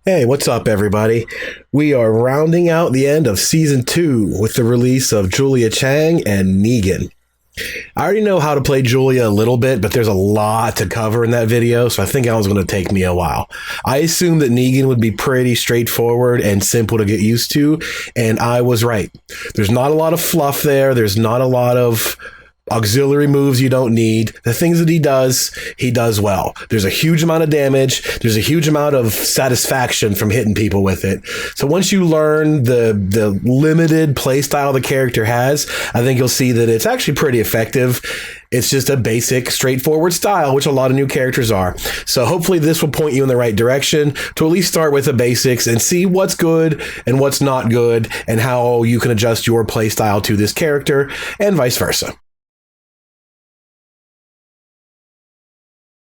Hey, what's up, everybody? We are rounding out the end of Season 2 with the release of Julia Chang and Negan. I already know how to play Julia a little bit, but there's a lot to cover in that video, so I think that was going to take me a while. I assumed that Negan would be pretty straightforward and simple to get used to, and I was right. There's not a lot of fluff there. There's not a lot of auxiliary moves you don't need. The things that he does well. There's a huge amount of damage. There's a huge amount of satisfaction from hitting people with it. So once you learn the limited play style the character has, I think you'll see that it's actually pretty effective. It's just a basic, straightforward style, which a lot of new characters are. So hopefully this will point you in the right direction to at least start with the basics and see what's good and what's not good and how you can adjust your play style to this character and vice versa.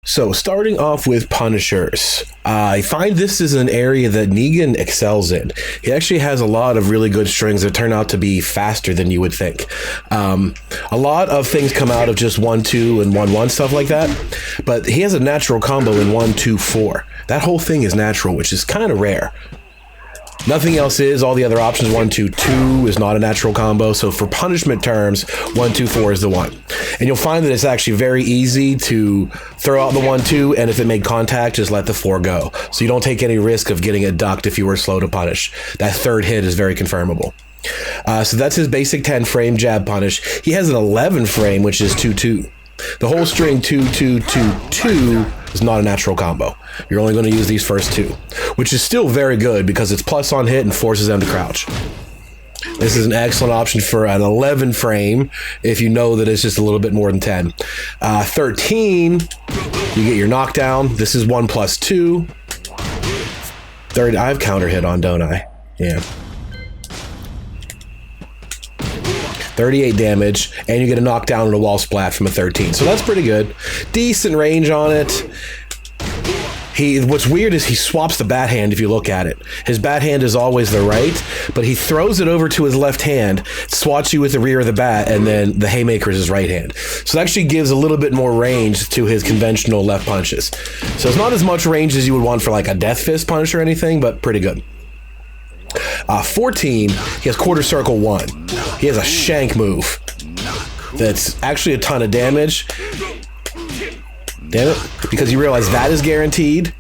So starting off with punishers, I find this is an area that Negan excels in. He actually has a lot of really good strings that turn out to be faster than you would think. A lot of things come out of just 1-2 and 1-1, stuff like that, but he has a natural combo in 1-2-4. That whole thing is natural, which is kind of rare. Nothing else is. All the other options, 1-2-2 is not a natural combo. So for punishment terms, 1-2-4 is the one. And you'll find that it's actually very easy to throw out the 1-2, and if it made contact, just let the 4 go. So you don't take any risk of getting it ducked if you were slow to punish. That third hit is very confirmable. So that's his basic 10-frame jab punish. He has an 11-frame, which is 2-2. The whole string 2-2-2-2 is not a natural combo. You're only going to use these first two, which is still very good because it's plus on hit and forces them to crouch. This is an excellent option for an 11 frame if you know that it's just a little bit more than 10. 13, you get your knockdown. This is 1+2. Third, I have counter hit on, don't I? Yeah. 38 damage, and you get a knockdown and a wall splat from a 13. So that's pretty good. Decent range on it. What's weird is he swaps the bat hand if you look at it. His bat hand is always the right, but he throws it over to his left hand, swats you with the rear of the bat, and then the haymaker is his right hand. So it actually gives a little bit more range to his conventional left punches. So it's not as much range as you would want for like a death fist punch or anything, but pretty good. 14, he has quarter circle 1. He has a shank move that's actually a ton of damage. Damn it, because you realize that is guaranteed.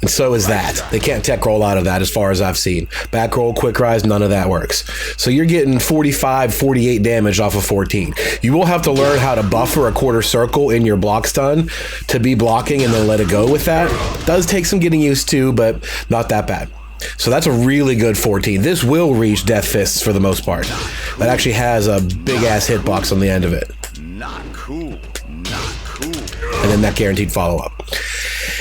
And so is that. They can't tech roll out of that as far as I've seen. Back roll, quick rise, none of that works. So you're getting 45, 48 damage off of 14. You will have to learn how to buffer a quarter circle in your block stun to be blocking and then let it go with that. Does take some getting used to, but not that bad. So that's a really good 14. This will reach death fists for the most part. That actually has a big ass hitbox on the end of it. Not cool. Not cool. And then that guaranteed follow up.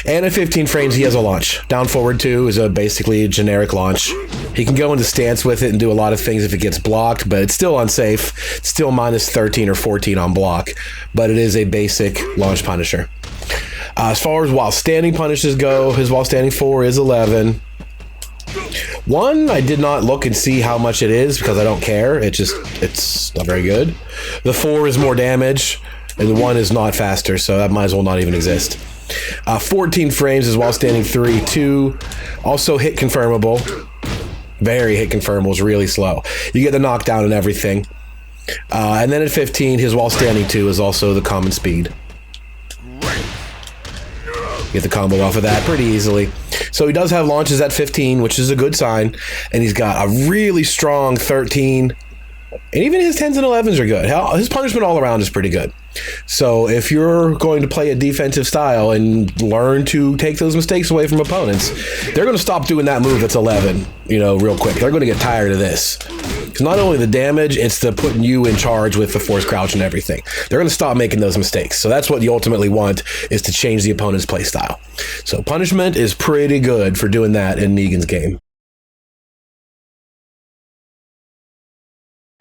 And at 15 frames, he has a launch. Down forward 2 is basically a generic launch. He can go into stance with it and do a lot of things if it gets blocked, but it's still unsafe. It's still minus 13 or 14 on block, but it is a basic launch punisher. As far as while standing punishes go, his while standing 4 is 11. 1, I did not look and see how much it is because I don't care. It's not very good. The 4 is more damage, and the 1 is not faster, so that might as well not even exist. 14 frames is while standing 3, 2. Also hit confirmable. Very hit confirmable, is really slow. You get the knockdown and everything. And then at 15, his while standing 2 is also the common speed. Get the combo off of that pretty easily. So he does have launches at 15, which is a good sign. And he's got a really strong 13. And even his 10s and 11s are good. His punishment all around is pretty good. So if you're going to play a defensive style and learn to take those mistakes away from opponents, they're going to stop doing that move that's 11, real quick. They're going to get tired of this. Because not only the damage, it's the putting you in charge with the force crouch and everything. They're going to stop making those mistakes. So that's what you ultimately want, is to change the opponent's play style. So punishment is pretty good for doing that in Negan's game.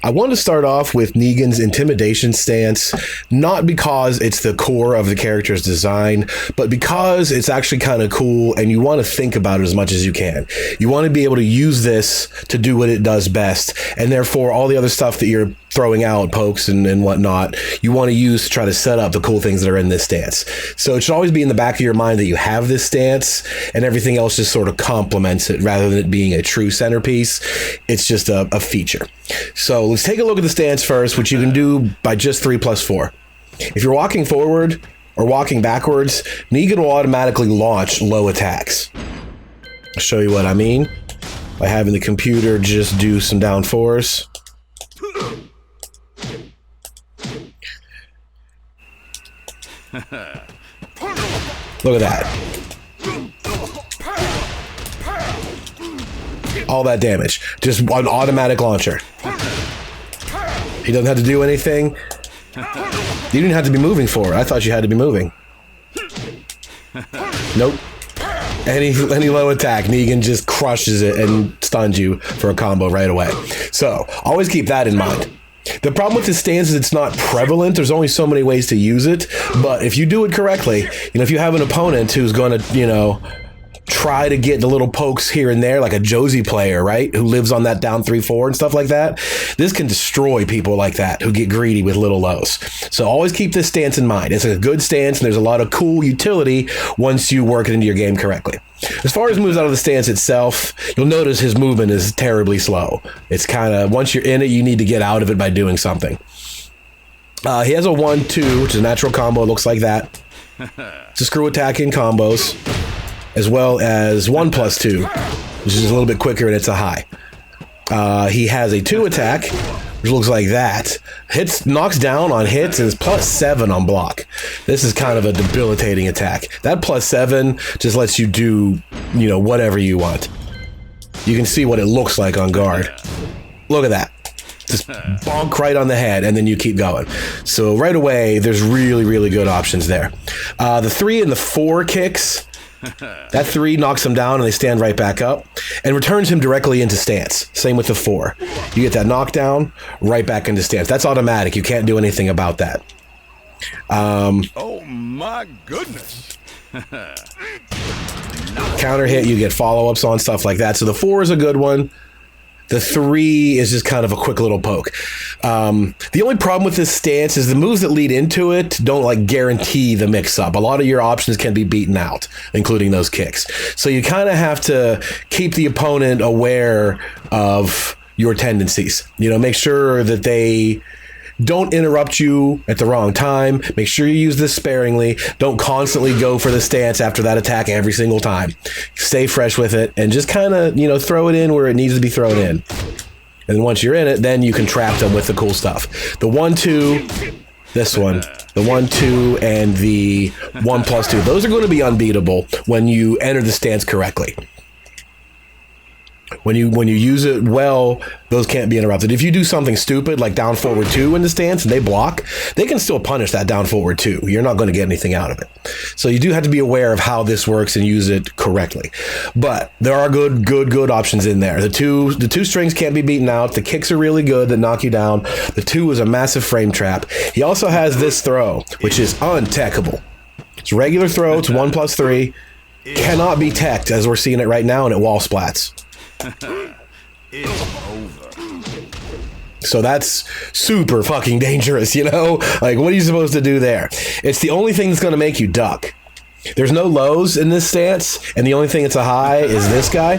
I want to start off with Negan's intimidation stance, not because it's the core of the character's design, but because it's actually kind of cool and you want to think about it as much as you can. You want to be able to use this to do what it does best, and therefore all the other stuff that you're throwing out pokes and whatnot, you want to use to try to set up the cool things that are in this stance. So it should always be in the back of your mind that you have this stance and everything else just sort of complements it rather than it being a true centerpiece. It's just a feature. So let's take a look at the stance first, which you can do by just 3+4. If you're walking forward or walking backwards, Negan will automatically launch low attacks. I'll show you what I mean by having the computer just do some down 4s. Look at that. All that damage. Just an automatic launcher. He doesn't have to do anything. You didn't have to be moving for it. I thought you had to be moving. Nope. Any low attack, Negan just crushes it and stuns you for a combo right away. So always keep that in mind. The problem with this stance is it's not prevalent. There's only so many ways to use it. But if you do it correctly, if you have an opponent who's going to, try to get the little pokes here and there, like a Josie player, right? Who lives on that down 3-4 and stuff like that. This can destroy people like that who get greedy with little lows. So always keep this stance in mind. It's a good stance and there's a lot of cool utility once you work it into your game correctly. As far as moves out of the stance itself, you'll notice his movement is terribly slow. It's kind of, once you're in it, you need to get out of it by doing something. He has a 1-2, which is a natural combo. It looks like that. It's a screw attack in combos, as well as 1+2, which is a little bit quicker and it's a high. He has a 2 attack, which looks like that. Knocks down on hits and is +7 on block. This is kind of a debilitating attack. That +7 just lets you do, whatever you want. You can see what it looks like on guard. Look at that. Just bonk right on the head, and then you keep going. So right away, there's really, really good options there. The 3 and the 4 kicks, that 3 knocks him down and they stand right back up and returns him directly into stance. Same with the 4. You get that knockdown, right back into stance. That's automatic. You can't do anything about that. Oh my goodness. Counter hit, you get follow-ups on, stuff like that. So the 4 is a good one. The 3 is just kind of a quick little poke. The only problem with this stance is the moves that lead into it don't guarantee the mix-up. A lot of your options can be beaten out, including those kicks. So you kind of have to keep the opponent aware of your tendencies. Make sure that they don't interrupt you at the wrong time. Make sure you use this sparingly. Don't constantly go for the stance after that attack every single time. Stay fresh with it and just kind of, throw it in where it needs to be thrown in. And once you're in it, then you can trap them with the cool stuff. The 1-2, this one, the 1-2 and the 1+2, those are going to be unbeatable when you enter the stance correctly. When you use it well, those can't be interrupted. If you do something stupid like down forward 2 in the stance and they block, they can still punish that down forward 2. You're not going to get anything out of it. So you do have to be aware of how this works and use it correctly. But there are good options in there. The two strings can't be beaten out. The kicks are really good that knock you down. The 2 is a massive frame trap. He also has this throw, which is untechable. It's a regular throw. It's 1+3. Cannot be teched as we're seeing it right now, and it wall splats. It's over. So that's super fucking dangerous, what are you supposed to do there? It's the only thing that's going to make you duck. There's no lows in this stance, and the only thing that's a high is this guy.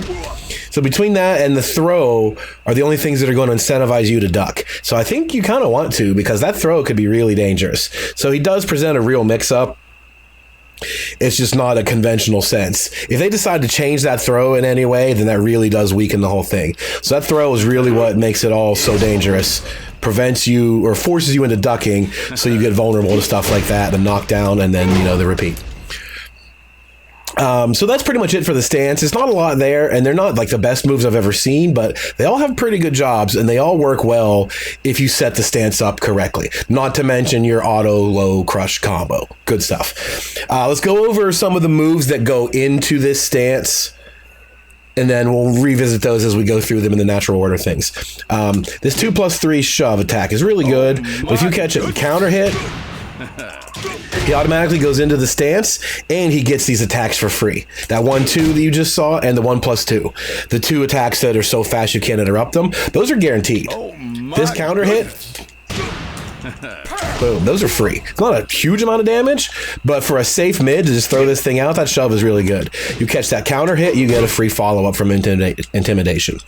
So between that and the throw are the only things that are going to incentivize you to duck. So I think you kind of want to, because that throw could be really dangerous. So he does present a real mix-up. It's just not a conventional sense. If they decide to change that throw in any way, then that really does weaken the whole thing. So that throw is really what makes it all so dangerous. Prevents you or forces you into ducking, so you get vulnerable to stuff like that, the knockdown, and then, the repeat. So that's pretty much it for the stance. It's not a lot there, and they're not the best moves I've ever seen, but they all have pretty good jobs, and they all work well if you set the stance up correctly. Not to mention your auto low crush combo. Good stuff. Let's go over some of the moves that go into this stance, and then we'll revisit those as we go through them in the natural order things. This 2+3 shove attack is really good, but if you catch it and counter hit, he automatically goes into the stance, and he gets these attacks for free. That 1-2 that you just saw, and the 1+2. The 2 attacks that are so fast you can't interrupt them, those are guaranteed. This counter hit Boom. Those are free. It's not a huge amount of damage, but for a safe mid to just throw this thing out, that shove is really good. You catch that counter hit, you get a free follow-up from Intimidation.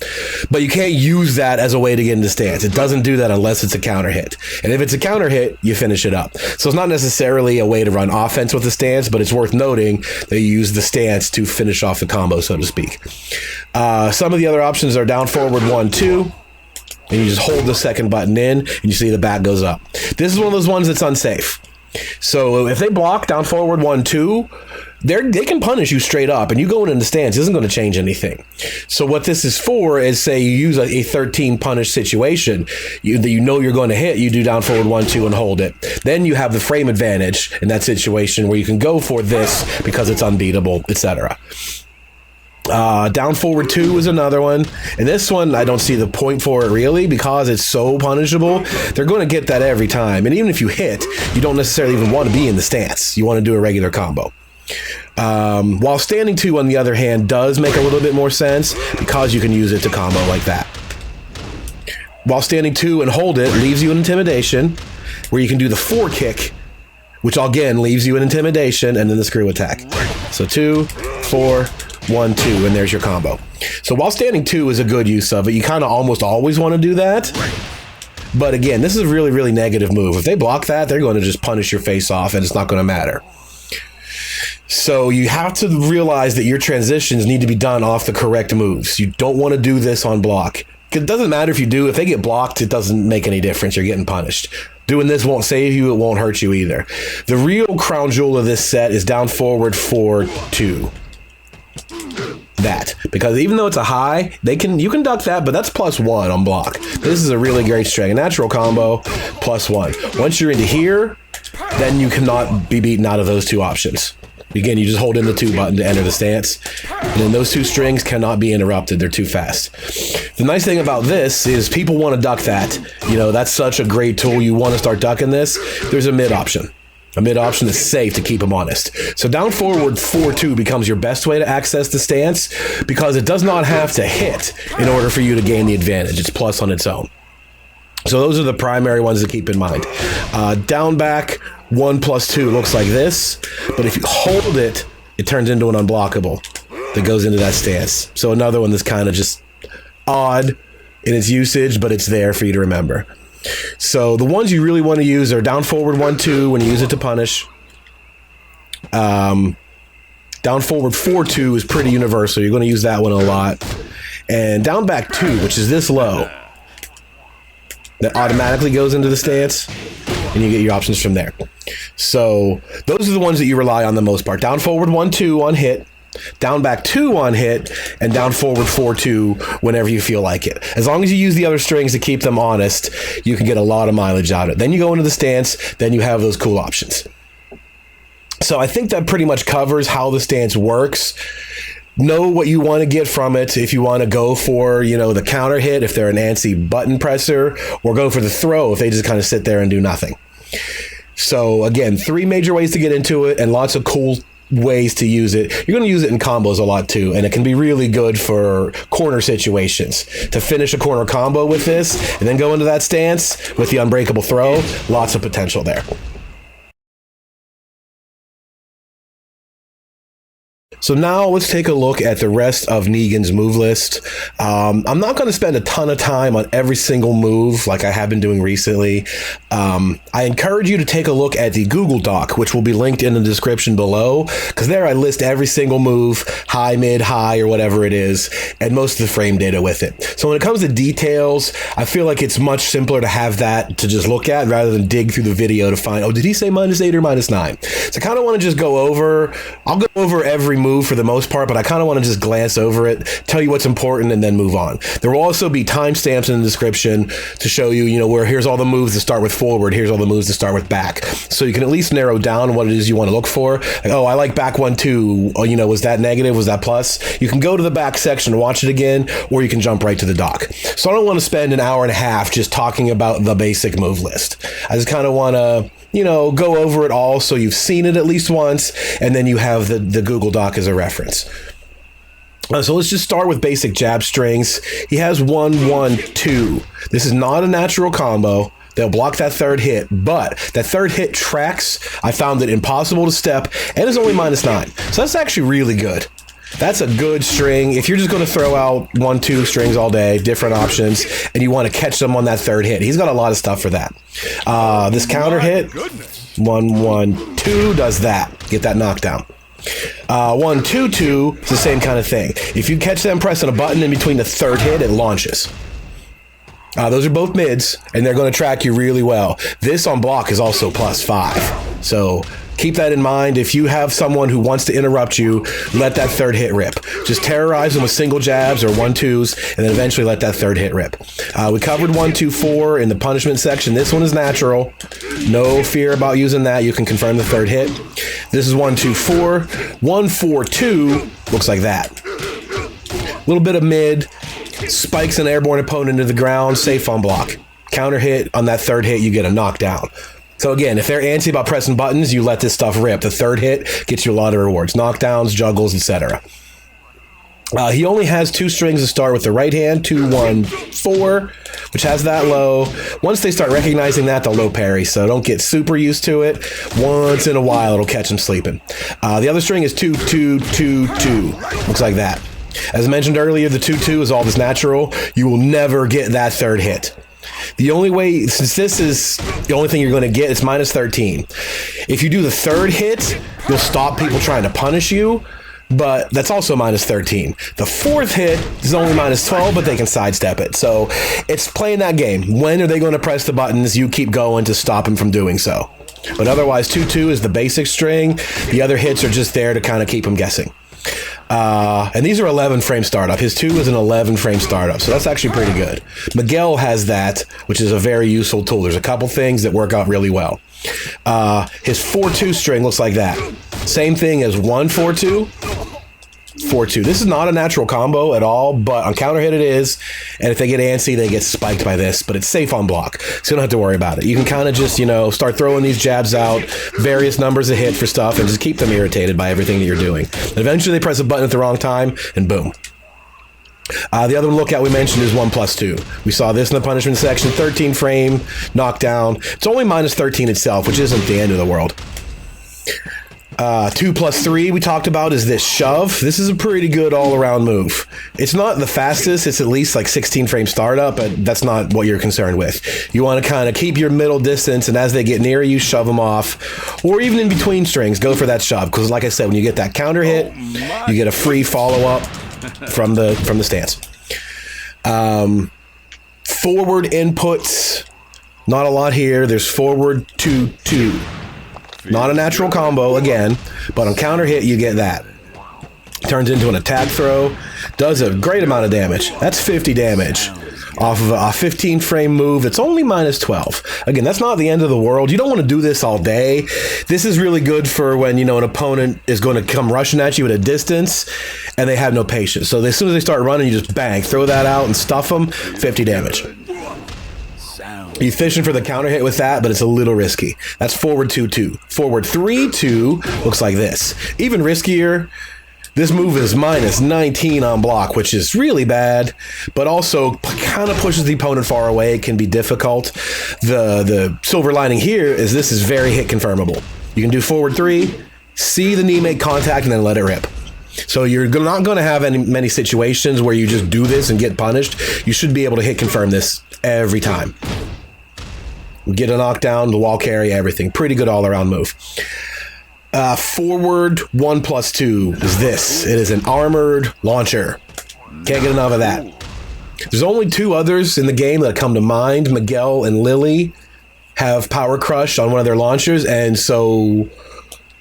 But you can't use that as a way to get into stance. It doesn't do that unless it's a counter hit. And if it's a counter hit, you finish it up. So it's not necessarily a way to run offense with the stance, but it's worth noting that you use the stance to finish off the combo, so to speak. Some of the other options are down forward 1-2. And you just hold the second button in, and you see the back goes up. This is one of those ones that's unsafe. So if they block down forward 1-2, they can punish you straight up, and you going in the stance isn't going to change anything. So what this is for is, say you use a 13 punish situation that you know you're going to hit, you do down forward 1-2 and hold it. Then you have the frame advantage in that situation where you can go for this because it's unbeatable, etc. Down forward 2 is another one, and this one I don't see the point for it really because it's so punishable. They're going to get that every time, and even if you hit, you don't necessarily even want to be in the stance. You want to do a regular combo. While standing 2 on the other hand does make a little bit more sense because you can use it to combo like that. While standing 2 and hold it leaves you in Intimidation, where you can do the 4 kick, which again leaves you in Intimidation, and then the screw attack. So 2, 4, 1, 2, and there's your combo. So while standing 2 is a good use of it, you kind of almost always want to do that. But again, this is a really, really negative move. If they block that, they're going to just punish your face off, and it's not going to matter. So you have to realize that your transitions need to be done off the correct moves. You don't want to do this on block. It doesn't matter if you do. If they get blocked, it doesn't make any difference. You're getting punished. Doing this won't save you. It won't hurt you either. The real crown jewel of this set is down forward 4-2. That, because even though it's a high, you can duck that, but that's +1 on block. This is a really great string. A natural combo, +1. Once you're into here, then you cannot be beaten out of those two options. Again, you just hold in the 2 button to enter the stance, and then those 2 strings cannot be interrupted. They're too fast. The nice thing about this is people want to duck that. You know, that's such a great tool. You want to start ducking this. There's a mid option. A mid option is safe to keep them honest. So down forward 4-2 becomes your best way to access the stance because it does not have to hit in order for you to gain the advantage. It's plus on its own. So those are the primary ones to keep in mind. Down back 1+2 looks like this, but if you hold it, it turns into an unblockable that goes into that stance. So another one that's kind of just odd in its usage, but it's there for you to remember. So the ones you really want to use are down forward 1-2 when you use it to punish. Down forward 4-2 is pretty universal. You're going to use that one a lot. And down back 2, which is this low, that automatically goes into the stance, and you get your options from there. So those are the ones that you rely on the most part. Down forward 1-2 on hit, down back 2 on hit, and down forward 4-2 whenever you feel like it. As long as you use the other strings to keep them honest, you can get a lot of mileage out of it. Then you go into the stance, then you have those cool options. So I think that pretty much covers how the stance works. Know what you want to get from it. If you want to go for, the counter hit, if they're an antsy button presser, or go for the throw if they just kind of sit there and do nothing. So again, 3 major ways to get into it and lots of cool ways to use it. You're going to use it in combos a lot too, and it can be really good for corner situations. To finish a corner combo with this and then go into that stance with the unbreakable throw, lots of potential there. So now let's take a look at the rest of Negan's move list. I'm not going to spend a ton of time on every single move like I have been doing recently. I encourage you to take a look at the Google Doc, which will be linked in the description below, because there I list every single move, high, mid, high, or whatever it is, and most of the frame data with it. So when it comes to details, I feel like it's much simpler to have that to just look at rather than dig through the video to find, oh, did he say -8 or -9? So I kind of want to just I'll go over every move for the most part, but I kind of want to just glance over it, tell you what's important, and then move on. There will also be timestamps in the description to show you, where here's all the moves that start with forward, here's all the moves that start with back. So you can at least narrow down what it is you want to look for. Like, oh, I like back 1-2. Oh, was that negative? Was that plus? You can go to the back section and watch it again, or you can jump right to the doc. So I don't want to spend an hour and a half just talking about the basic move list. I just kind of want to go over it all so you've seen it at least once, and then you have the Google Doc as a reference. So let's just start with basic jab strings. He has 1-1-2. This is not a natural combo. They'll block that third hit, but that third hit tracks. I found it impossible to step, and is only -9. So that's actually really good. That's a good string. If you're just going to throw out 1-2 strings all day, different options, and you want to catch them on that third hit, he's got a lot of stuff for that. This counter hit, 1-1-2 does that. Get that knockdown. 1-2-2 is the same kind of thing. If you catch them pressing a button in between the third hit, it launches. Those are both mids, and they're going to track you really well. This on block is also +5. So keep that in mind. If you have someone who wants to interrupt you, let that third hit rip. Just terrorize them with single jabs or 1-2s, and then eventually let that third hit rip. We covered 1-2-4 in the punishment section. This one is natural. No fear about using that. You can confirm the third hit. This is 1-2-4. 1-4-2 looks like that. A little bit of mid. Spikes an airborne opponent into the ground, safe on block. Counter hit, on that third hit, you get a knockdown. So again, if they're antsy about pressing buttons, you let this stuff rip. The third hit gets you a lot of rewards. Knockdowns, juggles, etc. He only has 2 strings to start with the right hand, 2-1-4, which has that low. Once they start recognizing that, they'll low parry, so don't get super used to it. Once in a while, it'll catch them sleeping. The other string is 2-2-2-2. Looks like that. As I mentioned earlier, the 2-2 is all this natural. You will never get that third hit. The only way, since this is the only thing you're going to get, it's -13. If you do the third hit, you'll stop people trying to punish you, but that's also -13. The fourth hit is only -12, but they can sidestep it. So it's playing that game. When are they going to press the buttons? You keep going to stop them from doing so. But otherwise, 2-2 is the basic string. The other hits are just there to kind of keep them guessing. And these are 11 frame startup. His 2 is an 11 frame startup, so that's actually pretty good. Miguel has that, which is a very useful tool. There's a couple things that work out really well. His 4-2 string looks like that. Same thing as 1-4-2. 4-2. This is not a natural combo at all, but on counter hit it is. And if they get antsy, they get spiked by this, but it's safe on block, so you don't have to worry about it. You can kind of just, start throwing these jabs out, various numbers of hit for stuff, and just keep them irritated by everything that you're doing. And eventually they press a button at the wrong time, and boom. The other lookout we mentioned is 1+2. We saw this in the punishment section, 13 frame, knockdown. It's only -13 itself, which isn't the end of the world. 2+3 we talked about is this shove. This is a pretty good all-around move. It's not the fastest. It's at least like 16 frame startup, but that's not what you're concerned with. You want to kind of keep your middle distance, and as they get near you, shove them off. Or even in between strings, go for that shove. Because like I said, when you get that counter hit, you get a free follow-up from the stance. Forward inputs, not a lot here. There's forward 2-2. Not a natural combo, again, but on counter hit, you get that. Turns into an attack throw. Does a great amount of damage. That's 50 damage off of a 15 frame move. It's only -12. Again, that's not the end of the world. You don't want to do this all day. This is really good for when, an opponent is going to come rushing at you at a distance and they have no patience. So as soon as they start running, you just bang, throw that out and stuff them, 50 damage. You're fishing for the counter hit with that, but it's a little risky. That's forward 2-2. Forward 3-2 looks like this. Even riskier. This move is -19 on block, which is really bad, but also kind of pushes the opponent far away. It can be difficult. The silver lining here is this is very hit confirmable. You can do forward 3, see the knee make contact, and then let it rip. So you're not going to have many situations where you just do this and get punished. You should be able to hit confirm this every time. Get a knockdown, the wall carry, everything. Pretty good all-around move. Forward 1+2 is this. It is an armored launcher. Can't get enough of that. There's only 2 others in the game that come to mind. Miguel and Lily have Power Crush on one of their launchers, and so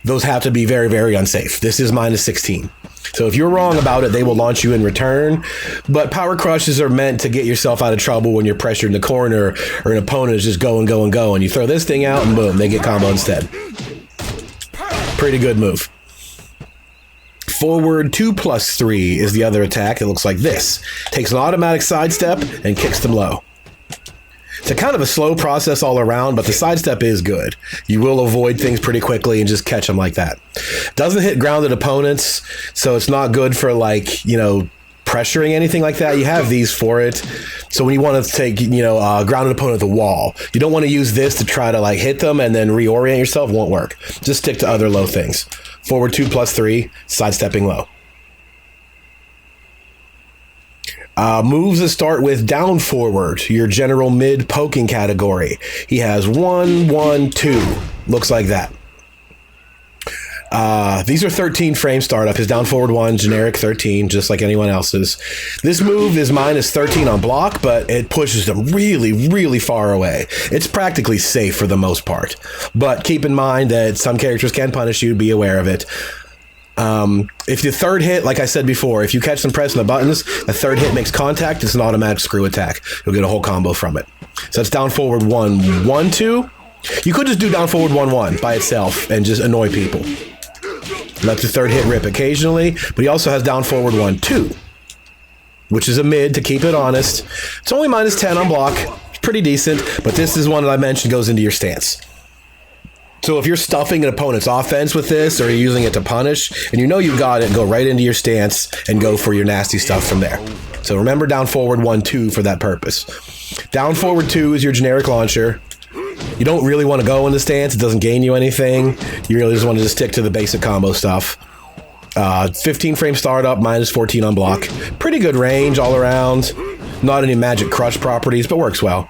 those have to be very, very unsafe. This is -16. So if you're wrong about it, they will launch you in return. But Power Crushes are meant to get yourself out of trouble when you're pressured in the corner or an opponent is just going. You throw this thing out and boom, they get combo instead. Pretty good move. Forward 2+3 is the other attack. It looks like this. Takes an automatic sidestep and kicks them low. It's a kind of a slow process all around, but the sidestep is good. You will avoid things pretty quickly and just catch them like that. Doesn't hit grounded opponents, so it's not good for pressuring anything like that, you have these for it. So when you want to take, ground an opponent at the wall, you don't want to use this to try to like hit them and then reorient yourself. It won't work. Just stick to other low things. Forward 2 plus 3, sidestepping low. Moves that start with down forward, your general mid poking category. He has 1, 1, 2. Looks like that. These are 13 frame startup. His down forward 1, generic 13, just like anyone else's. This move is minus 13 on block, but it pushes them really, really far away. It's practically safe for the most part. But keep in mind that some characters can punish you. Be aware of it. If the third hit, like I said before, if you catch them pressing the buttons, the third hit makes contact, it's an automatic screw attack. You'll get a whole combo from it. So it's down forward 1, 1, 2. You could just do down forward 1, 1 by itself and just annoy people. Let the third hit rip occasionally, but he also has down forward 1, 2, which is a mid to keep it honest. It's only minus 10 on block. It's pretty decent, but this is one that I mentioned goes into your stance. So if you're stuffing an opponent's offense with this, or you're using it to punish, and you know you got it, go right into your stance and go for your nasty stuff from there. So remember down forward 1, 2 for that purpose. Down forward 2 is your generic launcher. You don't really want to go in the stance. It doesn't gain you anything. You really just want to just stick to the basic combo stuff. 15 frame startup, minus 14 on block. Pretty good range all around. Not any magic crush properties, but works well.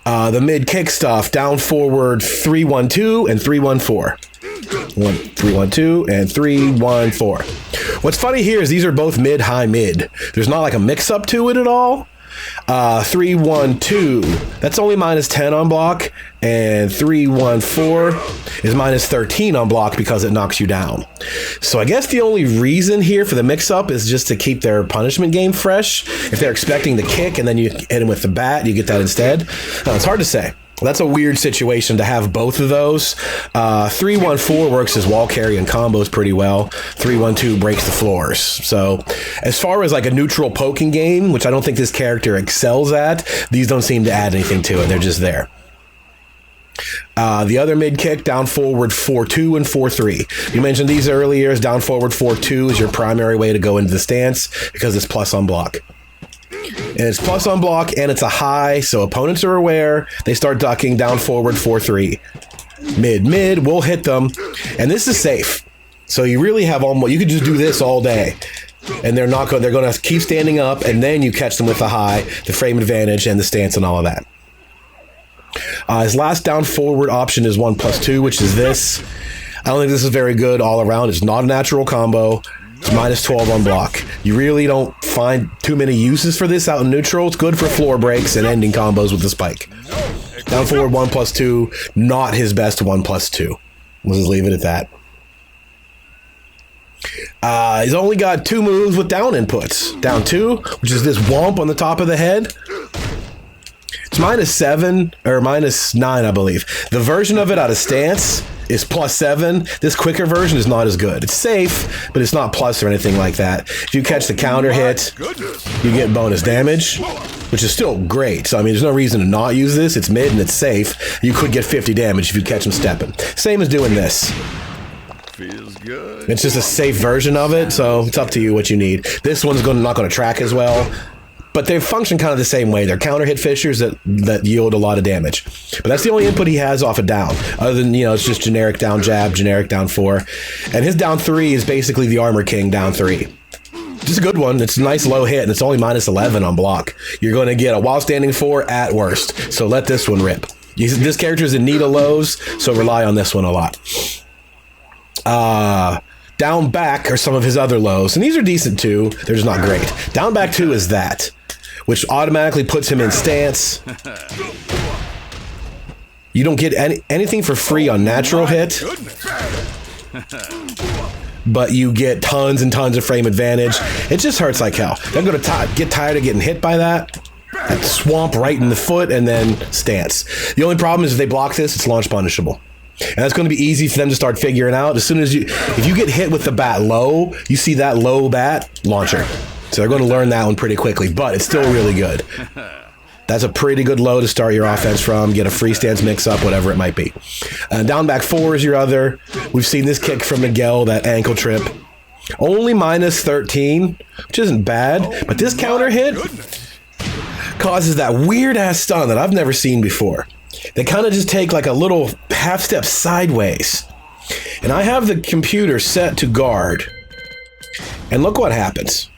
The mid kick stuff, down forward 3, 1, 2 and 3, 1, 4. 3, 1, 2 and 3, 1, 4. What's funny here is these are both mid, high, mid. There's not like a mix up to it at all. 3, 1, 2, that's only minus 10 on block, and 3, 1, 4 is minus 13 on block because it knocks you down. So I guess the only reason here for the mix-up is just to keep their punishment game fresh. If they're expecting the kick and then you hit them with the bat, you get that instead. It's hard to say. That's a weird situation to have both of those. 3, 1, 4 works as wall carry and combos pretty well. 3, 1, 2 breaks the floors. So as far as like a neutral poking game, which I don't think this character excels at, these don't seem to add anything to it. They're just there. The other mid kick, down forward 4, 2 and 4, 3. You mentioned these earlier. Down forward 4, 2 is your primary way to go into the stance because it's plus on block. And it's plus on block, and it's a high, so opponents are aware. They start ducking. Down forward 4, 3. Mid, we'll hit them. And this is safe. So you really have almost, you could just do this all day. And they're going to keep standing up, and then you catch them with the high, the frame advantage, and the stance and all of that. His last down forward option is 1 plus 2, which is this. I don't think this is very good all around. It's not a natural combo. It's minus 12 on block. You really don't find too many uses for this out in neutral. It's good for floor breaks and ending combos with the spike. Down forward 1 plus 2, not his best 1 plus 2. We'll just leave it at that. He's only got 2 moves with down inputs. Down 2, which is this womp on the top of the head. It's minus 7 or minus 9, I believe. The version of it out of stance is plus 7. This quicker version is not as good. It's safe, but it's not plus or anything like that. If you catch the counter hit, you get bonus damage, which is still great. So, I mean, there's no reason to not use this. It's mid and it's safe. You could get 50 damage if you catch them stepping. Same as doing this. Feels good. It's just a safe version of it, so it's up to you what you need. This one's not going to track as well. But they function kind of the same way. They're counter hit fishers that yield a lot of damage. But that's the only input he has off a down. Other than, it's just generic down jab, generic down 4. And his down 3 is basically the Armor King down 3. Just a good one. It's a nice low hit, and it's only minus 11 on block. You're going to get a while standing 4 at worst. So let this one rip. This character is in need of lows, so rely on this one a lot. Down back are some of his other lows, and these are decent too. They're just not great. Down back 2 is that, which automatically puts him in stance. You don't get anything for free on natural hit, but you get tons and tons of frame advantage. It just hurts like hell. They're going to get tired of getting hit by that swamp right in the foot and then stance. The only problem is if they block this, it's launch punishable. And that's going to be easy for them to start figuring out. As soon as if you get hit with the bat low, you see that low bat, launcher. So they're going to learn that one pretty quickly, but it's still really good. That's a pretty good low to start your offense from. Get a free stance mix-up, whatever it might be. Down back 4 is your other. We've seen this kick from Miguel, that ankle trip. Only minus 13, which isn't bad, but this counter hit causes that weird ass stun that I've never seen before. They kind of just take like a little half step sideways. And I have the computer set to guard. And look what happens.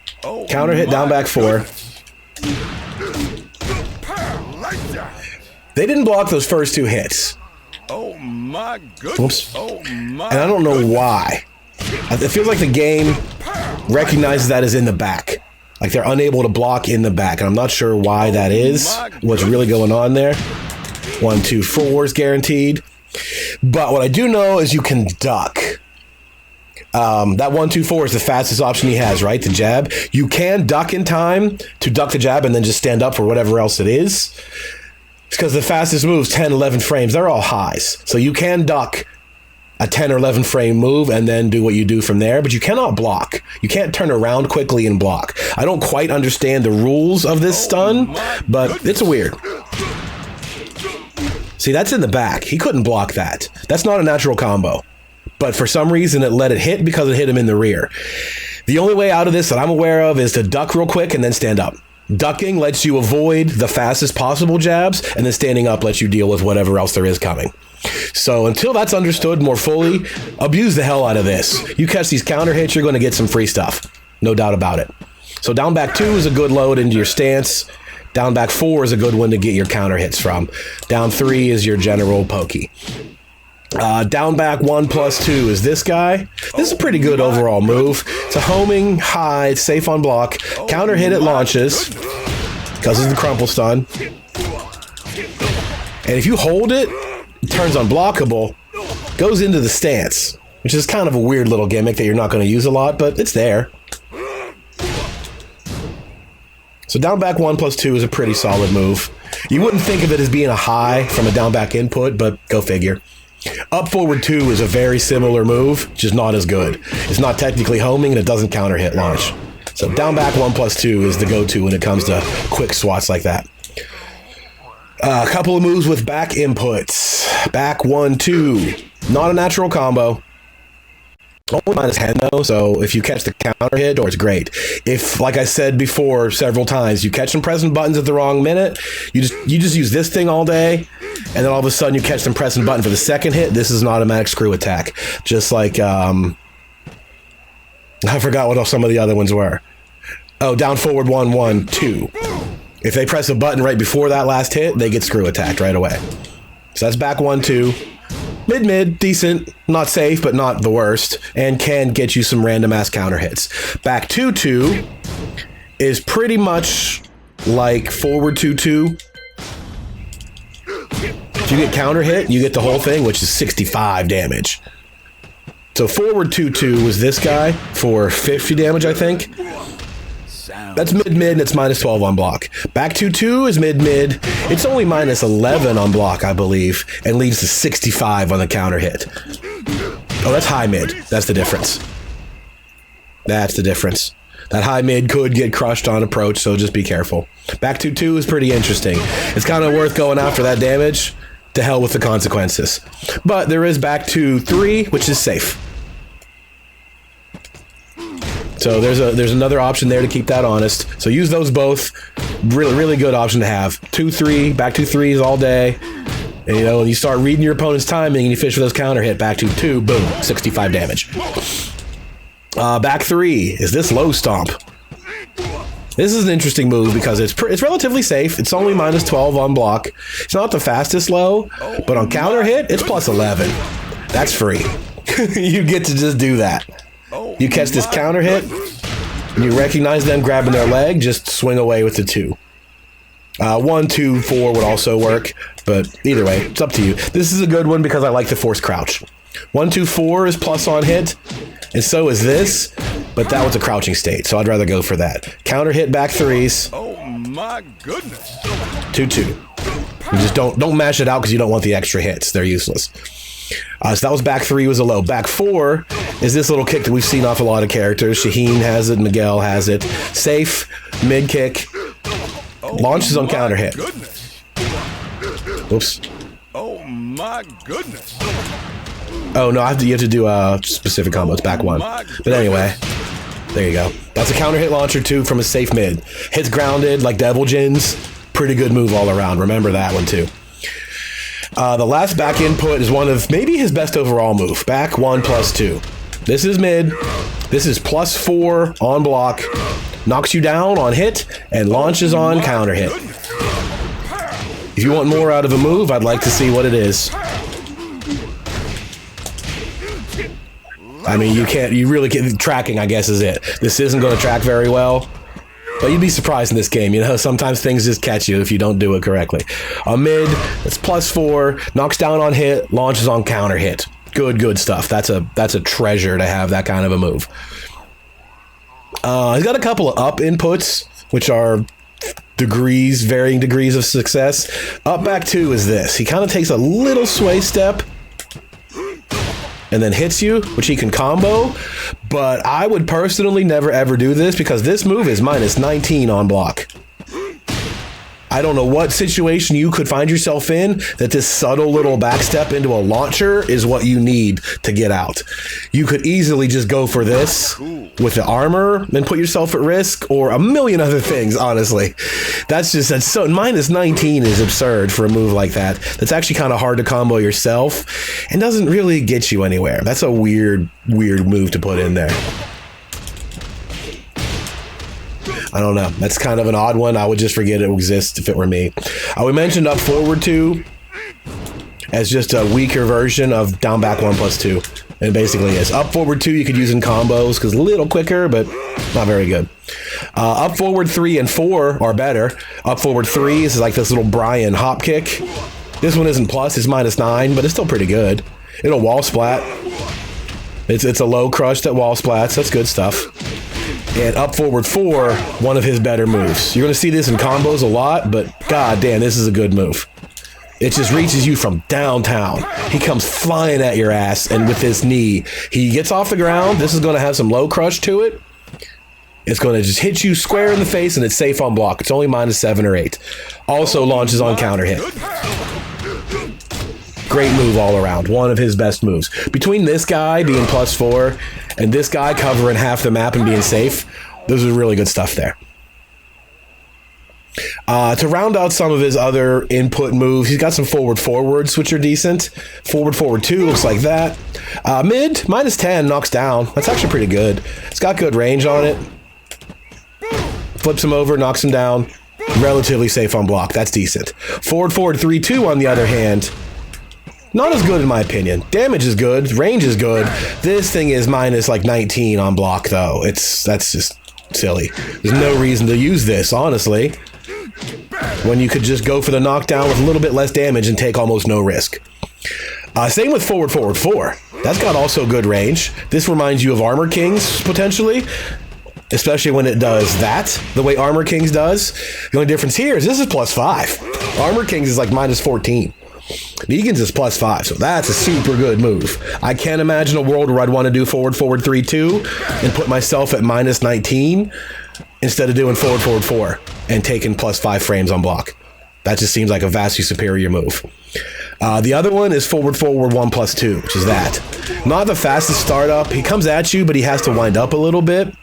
Counter hit down back 4. They didn't block those first 2 hits. Oh my goodness. Oops. And I don't know why. It feels like the game recognizes that as in the back. Like they're unable to block in the back. And I'm not sure why that is. What's really going on there. 1, 2, 4 is guaranteed. But what I do know is you can duck. That 1, 2, 4 is the fastest option he has, right? The jab. You can duck in time to duck the jab and then just stand up for whatever else it is. Because the fastest moves, 10, 11 frames, they're all highs. So you can duck a 10 or 11 frame move and then do what you do from there, but you cannot block. You can't turn around quickly and block. I don't quite understand the rules of this stun, but it's weird. See, that's in the back. He couldn't block that. That's not a natural combo. But for some reason, it let it hit because it hit him in the rear. The only way out of this that I'm aware of is to duck real quick and then stand up. Ducking lets you avoid the fastest possible jabs, and then standing up lets you deal with whatever else there is coming. So until that's understood more fully, abuse the hell out of this. You catch these counter hits, you're going to get some free stuff. No doubt about it. So down back 2 is a good load into your stance. Down back 4 is a good one to get your counter hits from. Down 3 is your general pokey. Down back 1 plus 2 is this guy. This is a pretty good overall move. It's a homing high, it's safe on block. Counter hit it launches because of the crumple stun. And if you hold it, it turns unblockable, goes into the stance, which is kind of a weird little gimmick that you're not going to use a lot, but it's there. So down back 1 plus 2 is a pretty solid move. You wouldn't think of it as being a high from a down back input, but go figure. Up forward 2 is a very similar move, just not as good. It's not technically homing and it doesn't counter hit launch. So down back 1 plus 2 is the go-to when it comes to quick swats like that. A couple of moves with back inputs. Back 1, 2. Not a natural combo. Only minus 10 though, so if you catch the counter hit, or it's great. If, like I said before several times, you catch them pressing buttons at the wrong minute, you just use this thing all day, and then all of a sudden you catch them pressing button for the second hit, this is an automatic screw attack. Just like, I forgot what some of the other ones were. Oh, down forward 1, 1, 2. If they press a button right before that last hit, they get screw attacked right away. So that's back 1, 2. Mid, decent, not safe, but not the worst, and can get you some random ass counter hits. Back 2, 2 is pretty much like forward 2, 2. If you get counter hit, you get the whole thing, which is 65 damage. So forward 2, 2 was this guy for 50 damage, I think. That's mid, and it's minus 12 on block. Back 2, 2 is mid. It's only minus 11 on block, I believe, and leads to 65 on the counter hit. Oh, that's high mid. That's the difference. That's the difference. That high mid could get crushed on approach, so just be careful. Back 2, 2 is pretty interesting. It's kind of worth going after that damage. To hell with the consequences. But there is back 2, 3, which is safe. So there's another option there to keep that honest. So use those both. Really good option to have. 2, 3, back 2, 3s all day. And, and you start reading your opponent's timing and you fish for those counter hit. Back 2, 2, boom, 65 damage. Back 3 is this low stomp. This is an interesting move because it's relatively safe. It's only minus 12 on block. It's not the fastest low, but on counter hit, it's plus 11. That's free. You get to just do that. You catch this counter hit, and you recognize them grabbing their leg, just swing away with the 2. 1, 2, 4 would also work, but either way, it's up to you. This is a good one because I like the force crouch. 1, 2, 4 is plus on hit, and so is this, but that was a crouching state, so I'd rather go for that. Counter hit back 3s. Oh my goodness. 2, 2. You just don't mash it out because you don't want the extra hits. They're useless. So that was back 3 was a low. Back 4 is this little kick that we've seen off a lot of characters. Shaheen has it. Miguel has it. Safe. Mid kick. Launches on counter hit. Whoops. Oh my goodness. Oh no, you have to do a specific combo. It's back 1. But anyway, There you go. That's a counter hit launcher too from a safe mid. Hits grounded like Devil Jins. Pretty good move all around. Remember that one too. The last back input is one of maybe his best overall move. Back 1 plus 2. This is mid. This is +4 on block. Knocks you down on hit and launches on counter hit. If you want more out of a move, I'd like to see what it is. I mean, you really can't, tracking, I guess, is it. This isn't going to track very well, but you'd be surprised in this game. You know, sometimes things just catch you if you don't do it correctly. A mid, it's +4, knocks down on hit, launches on counter hit. Good stuff. That's a treasure to have that kind of a move. He's got a couple of up inputs, which are varying degrees of success. Up back 2 is this. He kind of takes a little sway step and then hits you, which he can combo, but I would personally never ever do this because this move is -19 on block. I don't know what situation you could find yourself in that this subtle little backstep into a launcher is what you need to get out. You could easily just go for this with the armor and put yourself at risk, or a million other things, honestly. That's so -19 is absurd for a move like that. That's actually kind of hard to combo yourself and doesn't really get you anywhere. That's a weird move to put in there. I don't know. That's kind of an odd one. I would just forget it exists if it were me. We mentioned up forward 2 as just a weaker version of down back 1 plus 2. And it basically is. Up forward 2 you could use in combos because a little quicker, but not very good. Up forward 3 and 4 are better. Up forward 3 is like this little Brian hop kick. This one isn't plus, it's -9, but it's still pretty good. It'll wall splat. It's a low crush that wall splats. That's good stuff. And up forward 4, one of his better moves. You're going to see this in combos a lot, but god damn, this is a good move. It just reaches you from downtown. He comes flying at your ass, and with his knee, he gets off the ground. This is going to have some low crush to it. It's going to just hit you square in the face, and it's safe on block. It's only -7 or 8. Also launches on counter hit. Great move all around. One of his best moves. Between this guy being +4 and this guy covering half the map and being safe, those are really good stuff there. To round out some of his other input moves, he's got some forwards, which are decent. Forward 2 looks like that. Mid, -10, knocks down. That's actually pretty good. It's got good range on it. Flips him over, knocks him down. Relatively safe on block. That's decent. Forward 3-2 on the other hand. Not as good in my opinion. Damage is good. Range is good. This thing is -19 on block though. That's just silly. There's no reason to use this, honestly, when you could just go for the knockdown with a little bit less damage and take almost no risk. Same with forward 4. That's got also good range. This reminds you of Armor Kings, potentially, especially when it does that, the way Armor Kings does. The only difference here is this is +5. Armor Kings is like -14. Negan's is +5, so that's a super good move. I can't imagine a world where I'd want to do forward 3-2 and put myself at -19 instead of doing forward 4 and taking +5 frames on block. That just seems like a vastly superior move. The other one is forward 1 plus 2, which is that. Not the fastest startup. He comes at you, but he has to wind up a little bit.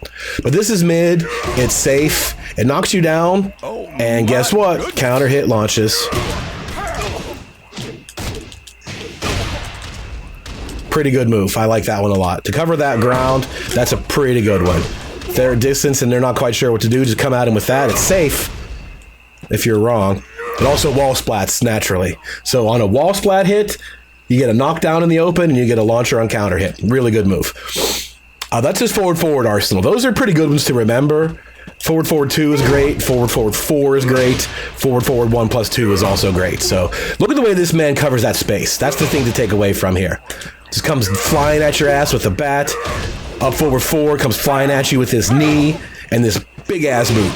But this is mid. It's safe. It knocks you down. And guess what? Counter hit launches. Pretty good move. I like that one a lot. To cover that ground, that's a pretty good one. If they're at distance and they're not quite sure what to do, just come at him with that. It's safe if you're wrong. It also wall splats naturally. So on a wall splat hit, you get a knockdown in the open and you get a launcher on counter hit. Really good move. That's his forward arsenal. Those are pretty good ones to remember. Forward 2 is great. Forward 4 is great. Forward 1 plus 2 is also great. So look at the way this man covers that space. That's the thing to take away from here. Just comes flying at your ass with a bat. Up forward 4 comes flying at you with this knee and this big ass boot.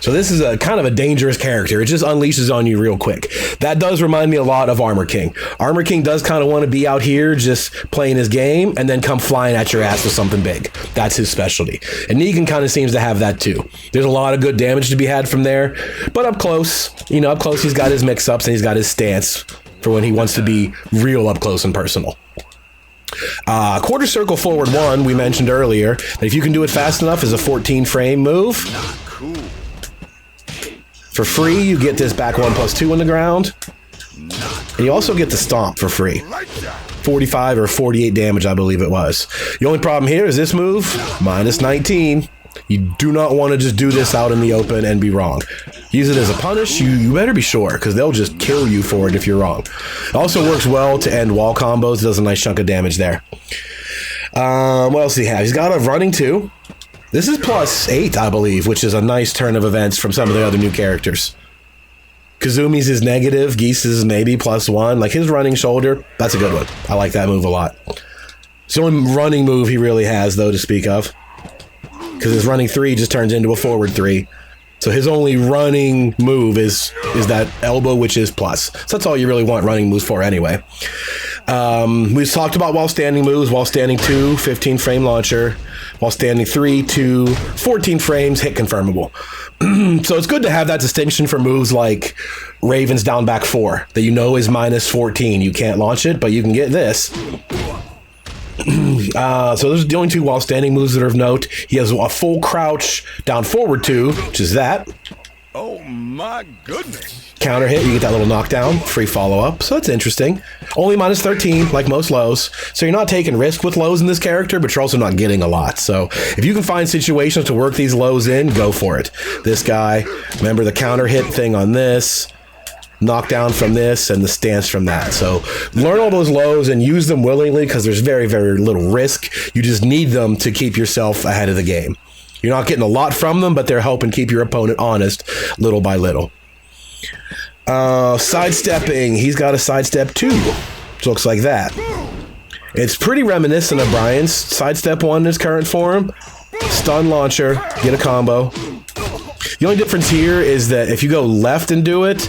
So this is a kind of a dangerous character. It just unleashes on you real quick. That does remind me a lot of Armor King. Armor King does kind of want to be out here just playing his game and then come flying at your ass with something big. That's his specialty. And Negan kind of seems to have that too. There's a lot of good damage to be had from there. But up close, he's got his mix-ups and he's got his stance for when he wants to be real up close and personal. Quarter circle forward 1, we mentioned earlier, that if you can do it fast enough, is a 14 frame move. For free, you get this back 1+2 on the ground. And you also get the stomp for free. 45 or 48 damage, I believe it was. The only problem here is this move, -19. You do not want to just do this out in the open and be wrong. Use it as a punish, you better be sure, because they'll just kill you for it if you're wrong. It also works well to end wall combos. It does a nice chunk of damage there. What else do he have? He's got a running 2. This is +8, I believe, which is a nice turn of events from some of the other new characters. Kazumi's is negative, Geese's is maybe +1. Like his running shoulder, that's a good one. I like that move a lot. It's the only running move he really has, though, to speak of. Because his running 3 just turns into a forward 3. So his only running move is that elbow, which is plus. So that's all you really want running moves for anyway. We've talked about while standing moves. While standing 2, 15 frame launcher. While standing 3 to 14 frames, hit confirmable. So it's good to have that distinction for moves like Raven's down back 4 that you know is -14. You can't launch it, but you can get this. So those are the only 2 while standing moves that are of note. He has a full crouch down forward 2, which is that. Oh my goodness. Counter hit, you get that little knockdown, free follow-up, so that's interesting. Only -13, like most lows. So you're not taking risk with lows in this character, but you're also not getting a lot. So if you can find situations to work these lows in, go for it. This guy, remember the counter hit thing on this, knockdown from this, and the stance from that. So learn all those lows and use them willingly because there's very, very little risk. You just need them to keep yourself ahead of the game. You're not getting a lot from them, but they're helping keep your opponent honest little by little. Sidestepping. He's got a sidestep 2. Which looks like that. It's pretty reminiscent of Brian's sidestep 1 in his current form. Stun launcher. Get a combo. The only difference here is that if you go left and do it,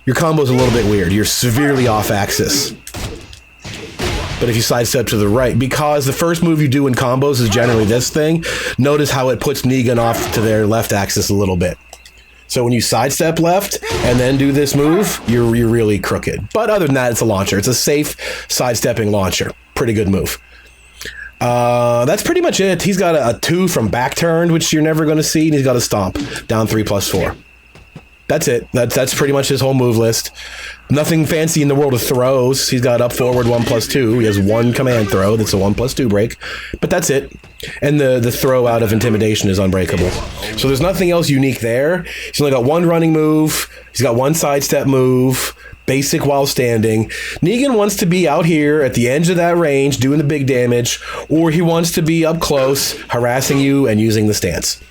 your combo's a little bit weird. You're severely off axis. But if you sidestep to the right, because the first move you do in combos is generally this thing, notice how it puts Negan off to their left axis a little bit. So when you sidestep left and then do this move, you're really crooked. But other than that, it's a launcher. It's a safe sidestepping launcher. Pretty good move. That's pretty much it. He's got a 2 from back turned, which you're never going to see, and he's got a stomp, down 3+4. That's it. That's pretty much his whole move list. Nothing fancy in the world of throws. He's got up forward 1+2. He has 1 command throw that's a 1+2 break, but that's it. And the throw out of Intimidation is unbreakable. So there's nothing else unique there. He's only got 1 running move. He's got 1 sidestep move. Basic while standing. Negan wants to be out here at the edge of that range doing the big damage, or he wants to be up close harassing you and using the stance.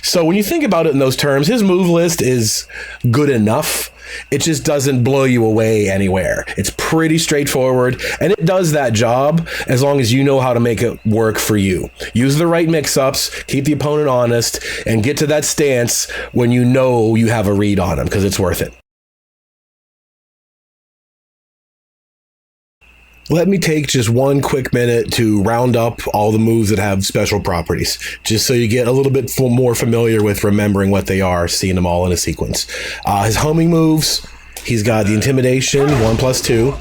So when you think about it in those terms, his move list is good enough. It just doesn't blow you away anywhere. It's pretty straightforward, and it does that job as long as you know how to make it work for you. Use the right mix-ups, keep the opponent honest, and get to that stance when you know you have a read on him, because it's worth it. Let me take just 1 quick minute to round up all the moves that have special properties, just so you get a little bit more familiar with remembering what they are, seeing them all in a sequence. His homing moves, he's got the Intimidation, 1+2.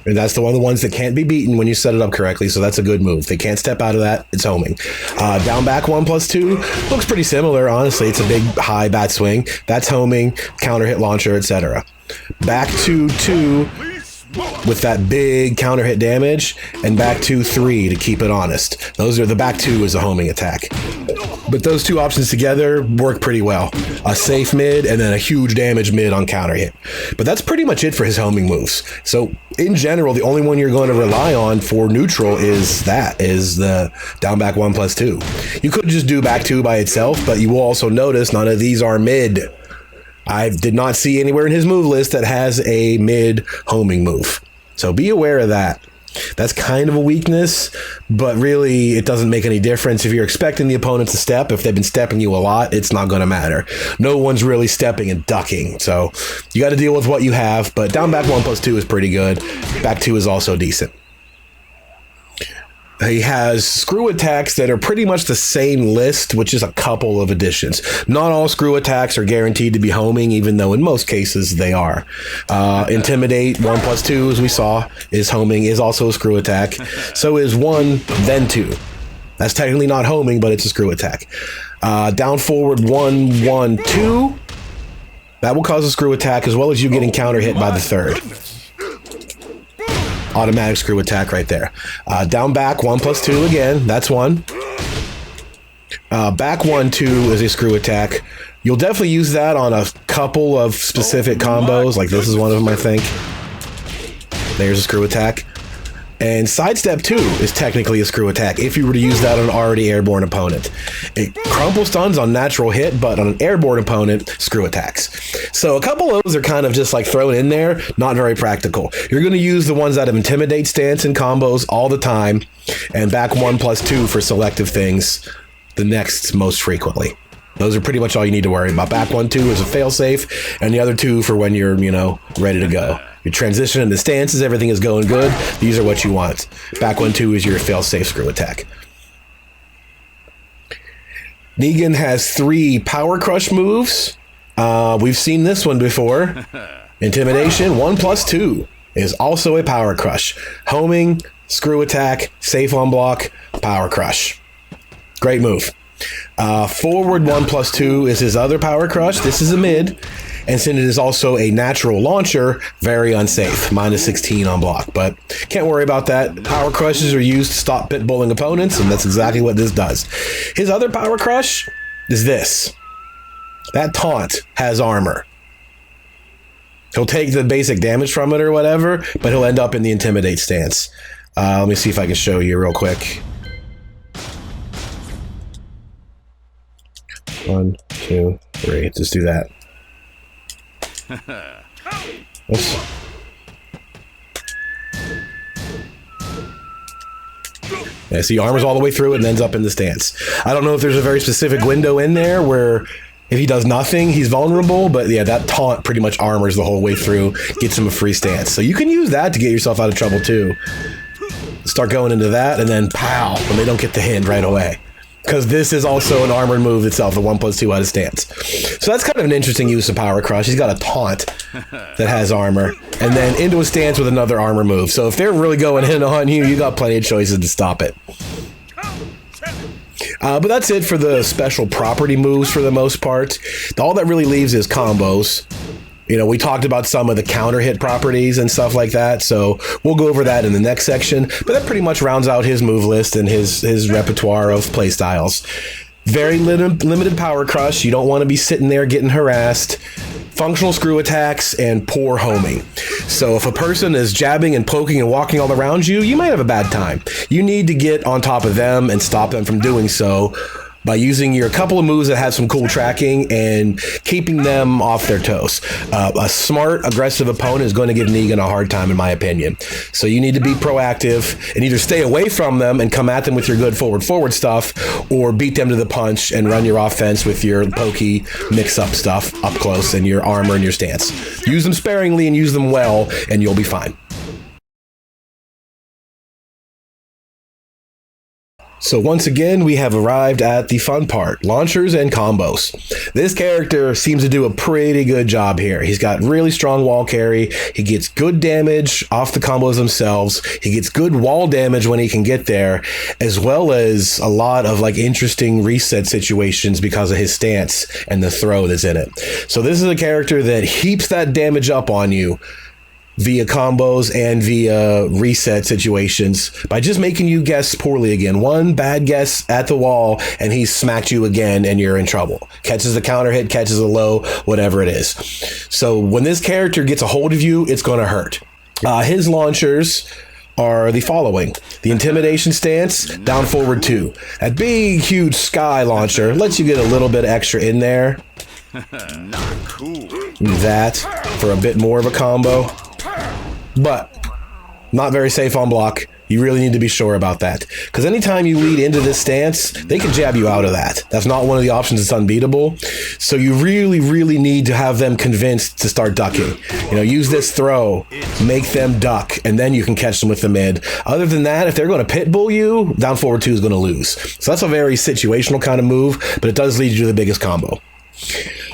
And that's the ones that can't be beaten when you set it up correctly, so that's a good move. They can't step out of that, it's homing. Down back 1+2, looks pretty similar, honestly. It's a big, high bat swing. That's homing, counter hit launcher, etc. Back 2-2, with that big counter hit damage, and back 2-3 to keep it honest. Those are the back 2 is a homing attack. But those 2 options together work pretty well. A safe mid and then a huge damage mid on counter hit. But that's pretty much it for his homing moves. So in general, the only one you're going to rely on for neutral is the down back 1+2. You could just do back 2 by itself, but you will also notice none of these are mid. I did not see anywhere in his move list that has a mid homing move. So be aware of that. That's kind of a weakness, but really it doesn't make any difference. If you're expecting the opponent to step, if they've been stepping you a lot, it's not going to matter. No one's really stepping and ducking. So you got to deal with what you have, but down back 1+2 is pretty good. Back 2 is also decent. He has screw attacks that are pretty much the same list, which is a couple of additions. Not all screw attacks are guaranteed to be homing, even though in most cases they are. Intimidate 1+2, as we saw, is homing, is also a screw attack. So is 1, then 2. That's technically not homing, but it's a screw attack. Down forward 1, 1, 2. That will cause a screw attack, as well as you getting counter hit by the third. Automatic screw attack right there. Down back 1+2 again. That's 1. Back 1, 2 is a screw attack. You'll definitely use that on a couple of specific combos. Like this is one of them, I think. There's a screw attack. And sidestep 2 is technically a screw attack if you were to use that on an already airborne opponent. It crumple stuns on natural hit, but on an airborne opponent, screw attacks. So a couple of those are kind of just like thrown in there, not very practical. You're going to use the ones that have Intimidate stance and combos all the time, and back 1+2 for selective things the next most frequently. Those are pretty much all you need to worry about. Back 1, 2 is a failsafe, and the other 2 for when you're, ready to go. Your transition into stances, everything is going good. These are what you want. Back 1, 2 is your fail-safe screw attack. Negan has 3 power crush moves. We've seen this one before. Intimidation 1+2 is also a power crush. Homing, screw attack, safe on block, power crush. Great move. Forward 1+2 is his other power crush. This is a mid. And since it is also a natural launcher, very unsafe. -16 on block. But can't worry about that. Power crushes are used to stop pitbulling opponents, and that's exactly what this does. His other power crush is this. That taunt has armor. He'll take the basic damage from it or whatever, but he'll end up in the Intimidate stance. Let me see if I can show you real quick. 1, 2, 3. Just do that. Oops. Yeah, see, armors all the way through it and ends up in the stance. I don't know if there's a very specific window in there where if he does nothing, he's vulnerable, but yeah, that taunt pretty much armors the whole way through, gets him a free stance. So you can use that to get yourself out of trouble too. Start going into that and then pow, when they don't get the hint right away. Because this is also an armored move itself, the 1+2 out of stance. So that's kind of an interesting use of power crush. He's got a taunt that has armor, and then into a stance with another armor move. So if they're really going in on you, you got plenty of choices to stop it. But that's it for the special property moves for the most part. All that really leaves is combos. We talked about some of the counter hit properties and stuff like that, so we'll go over that in the next section. But that pretty much rounds out his move list and his repertoire of playstyles. Very limited power crush. You don't want to be sitting there getting harassed. Functional screw attacks and poor homing. So if a person is jabbing and poking and walking all around you, you might have a bad time. You need to get on top of them and stop them from doing so by using your couple of moves that have some cool tracking and keeping them off their toes. A smart, aggressive opponent is going to give Negan a hard time, in my opinion. So you need to be proactive and either stay away from them and come at them with your good forward stuff, or beat them to the punch and run your offense with your pokey mix-up stuff up close and your armor and your stance. Use them sparingly and use them well, and you'll be fine. So once again, we have arrived at the fun part, launchers and combos. This character seems to do a pretty good job here. He's got really strong wall carry. He gets good damage off the combos themselves. He gets good wall damage when he can get there, as well as a lot of interesting reset situations because of his stance and the throw that's in it. So this is a character that heaps that damage up on you via combos and via reset situations by just making you guess poorly again. One bad guess at the wall and he's smacked you again and you're in trouble. Catches a counter hit, catches a low, whatever it is. So when this character gets a hold of you, it's going to hurt. His launchers are the following. The Intimidation stance, down forward 2. That big, huge sky launcher lets you get a little bit extra in there. Not cool. That for a bit more of a combo. But not very safe on block. You really need to be sure about that. Because anytime you lead into this stance, they can jab you out of that. That's not one of the options that's unbeatable. So you really, really need to have them convinced to start ducking. You know, use this throw, make them duck, and then you can catch them with the mid. Other than that, if they're going to pit bull you, down forward 2 is going to lose. So that's a very situational kind of move, but it does lead you to the biggest combo.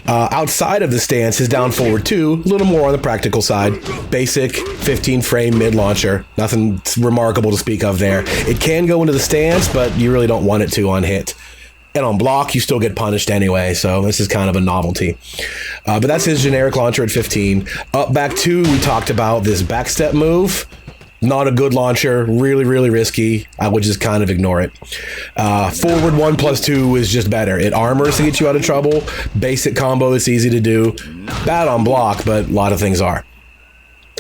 Outside of the stance, his down forward 2, a little more on the practical side. Basic 15 frame mid launcher. Nothing remarkable to speak of there. It can go into the stance, but you really don't want it to on hit. And on block, you still get punished anyway, so this is kind of a novelty. But that's his generic launcher at 15. Up back 2, we talked about this backstep move. Not a good launcher, really, really risky. I would just kind of ignore it. Forward 1+2 is just better. It armors to get you out of trouble. Basic combo, it's easy to do. Bad on block, but a lot of things are.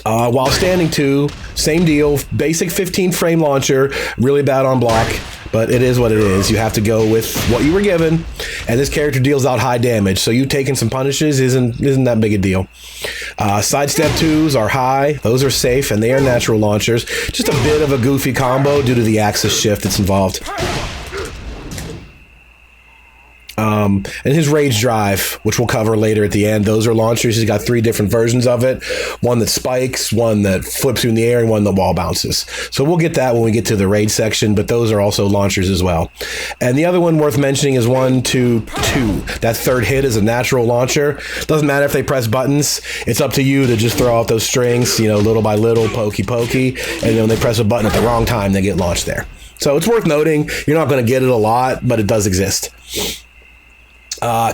While standing 2, same deal. Basic 15 frame launcher, really bad on block, but it is what it is. You have to go with what you were given, and this character deals out high damage, so you taking some punishes isn't that big a deal. Sidestep 2s are high. Those are safe, and they are natural launchers. Just a bit of a goofy combo due to the axis shift that's involved. And his Rage Drive, which we'll cover later at the end, those are launchers. He's got 3 different versions of it. One that spikes, one that flips you in the air, and one that wall bounces. So we'll get that when we get to the Rage section, but those are also launchers as well. And the other one worth mentioning is 1-2-2. That third hit is a natural launcher. Doesn't matter if they press buttons. It's up to you to just throw out those strings, you know, little by little, pokey, and then when they press a button at the wrong time, they get launched there. So it's worth noting. You're not going to get it a lot, but it does exist.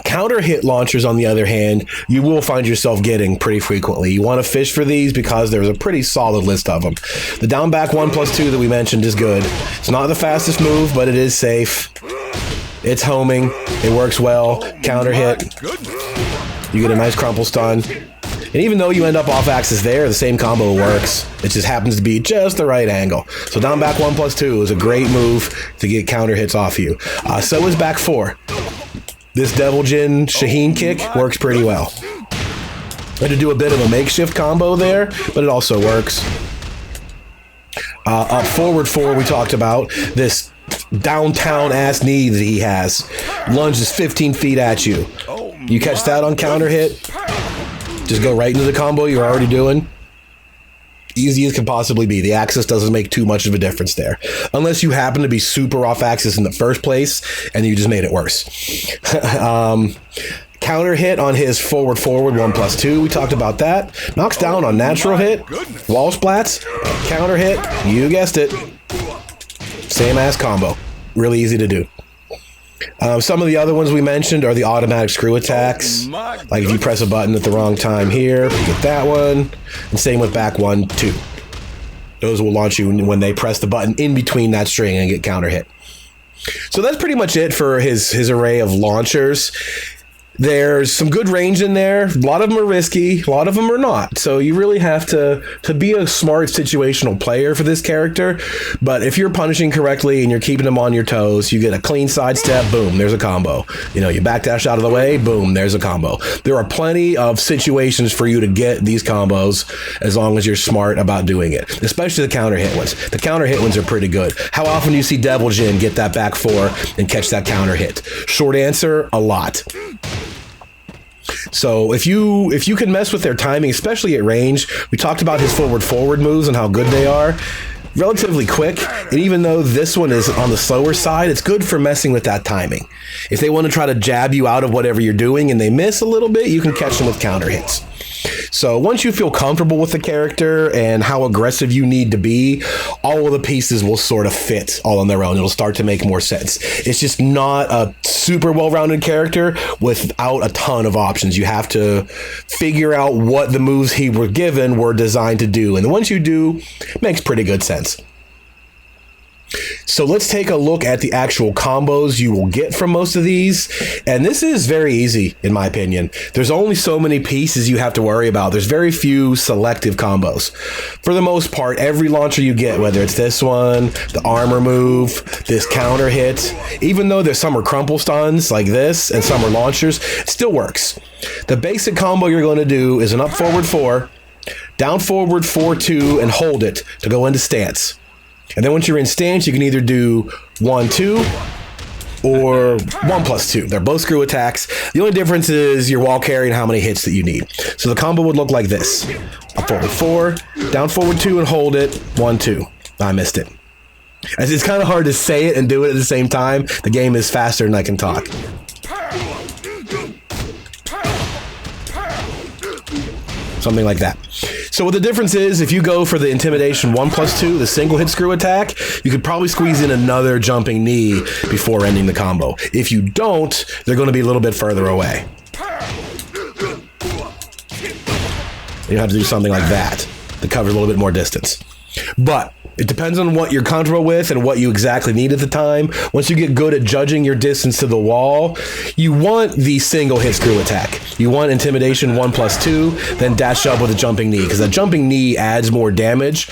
Counter hit launchers, on the other hand, you will find yourself getting pretty frequently. You want to fish for these because there's a pretty solid list of them. The down back 1+2 that we mentioned is good. It's not the fastest move, but it is safe. It's homing. It works well. Counter hit. You get a nice crumple stun. And even though you end up off axis there, the same combo works. It just happens to be just the right angle. So down back 1+2 is a great move to get counter hits off you. So is back 4. This Devil Jin Shaheen kick works pretty well. I had to do a bit of a makeshift combo there, but it also works. Up forward 4, we talked about this downtown ass knee that he has. Lunges 15 feet at you. You catch that on counter hit, just go right into the combo you're already doing. Easy as can possibly be. The axis doesn't make too much of a difference there. Unless you happen to be super off axis in the first place and you just made it worse. Counter hit on his forward 1+2. We talked about that. Knocks down on natural hit. Wall splats. Counter hit. You guessed it. Same ass combo. Really easy to do. Some of the other ones we mentioned are the automatic screw attacks. Like if you press a button at the wrong time here, you get that one. And same with back 1-2. Those will launch you when they press the button in between that string and get counter hit. So that's pretty much it for his array of launchers. There's some good range in there. A lot of them are risky. A lot of them are not. So you really have to be a smart situational player for this character. But if you're punishing correctly and you're keeping them on your toes, you get a clean sidestep, boom, there's a combo. You know, you backdash out of the way, boom, there's a combo. There are plenty of situations for you to get these combos as long as you're smart about doing it, especially the counter hit ones. The counter hit ones are pretty good. How often do you see Devil Jin get that back 4 and catch that counter hit? Short answer, a lot. So if you can mess with their timing, especially at range, we talked about his forward moves and how good they are. Relatively quick, and even though this one is on the slower side, it's good for messing with that timing. If they want to try to jab you out of whatever you're doing and they miss a little bit, you can catch them with counter hits. So once you feel comfortable with the character and how aggressive you need to be, all of the pieces will sort of fit all on their own. It'll start to make more sense. It's just not a super well-rounded character without a ton of options. You have to figure out what the moves he were given were designed to do. And once you do, it makes pretty good sense. So let's take a look at the actual combos you will get from most of these. And this is very easy, in my opinion. There's only so many pieces you have to worry about. There's very few selective combos. For the most part, every launcher you get, whether it's this one, the armor move, this counter hit, even though there's some are crumple stuns like this and some are launchers, it still works. The basic combo you're going to do is an up forward 4, down forward 4-2, and hold it to go into stance. And then once you're in stance, you can either do 1-2 or 1+2. They're both screw attacks. The only difference is your wall carry and how many hits that you need. So the combo would look like this. Up forward 4, down forward 2 and hold it, 1-2. I missed it. It's kind of hard to say it and do it at the same time. The game is faster than I can talk. Something like that. So what the difference is, if you go for the Intimidation 1+2, the single hit screw attack, you could probably squeeze in another jumping knee before ending the combo. If you don't, they're going to be a little bit further away. You have to do something like that to cover a little bit more distance. But it depends on what you're comfortable with and what you exactly need at the time. Once you get good at judging your distance to the wall, you want the single hit screw attack. You want Intimidation 1+2, then dash up with a jumping knee, because that jumping knee adds more damage.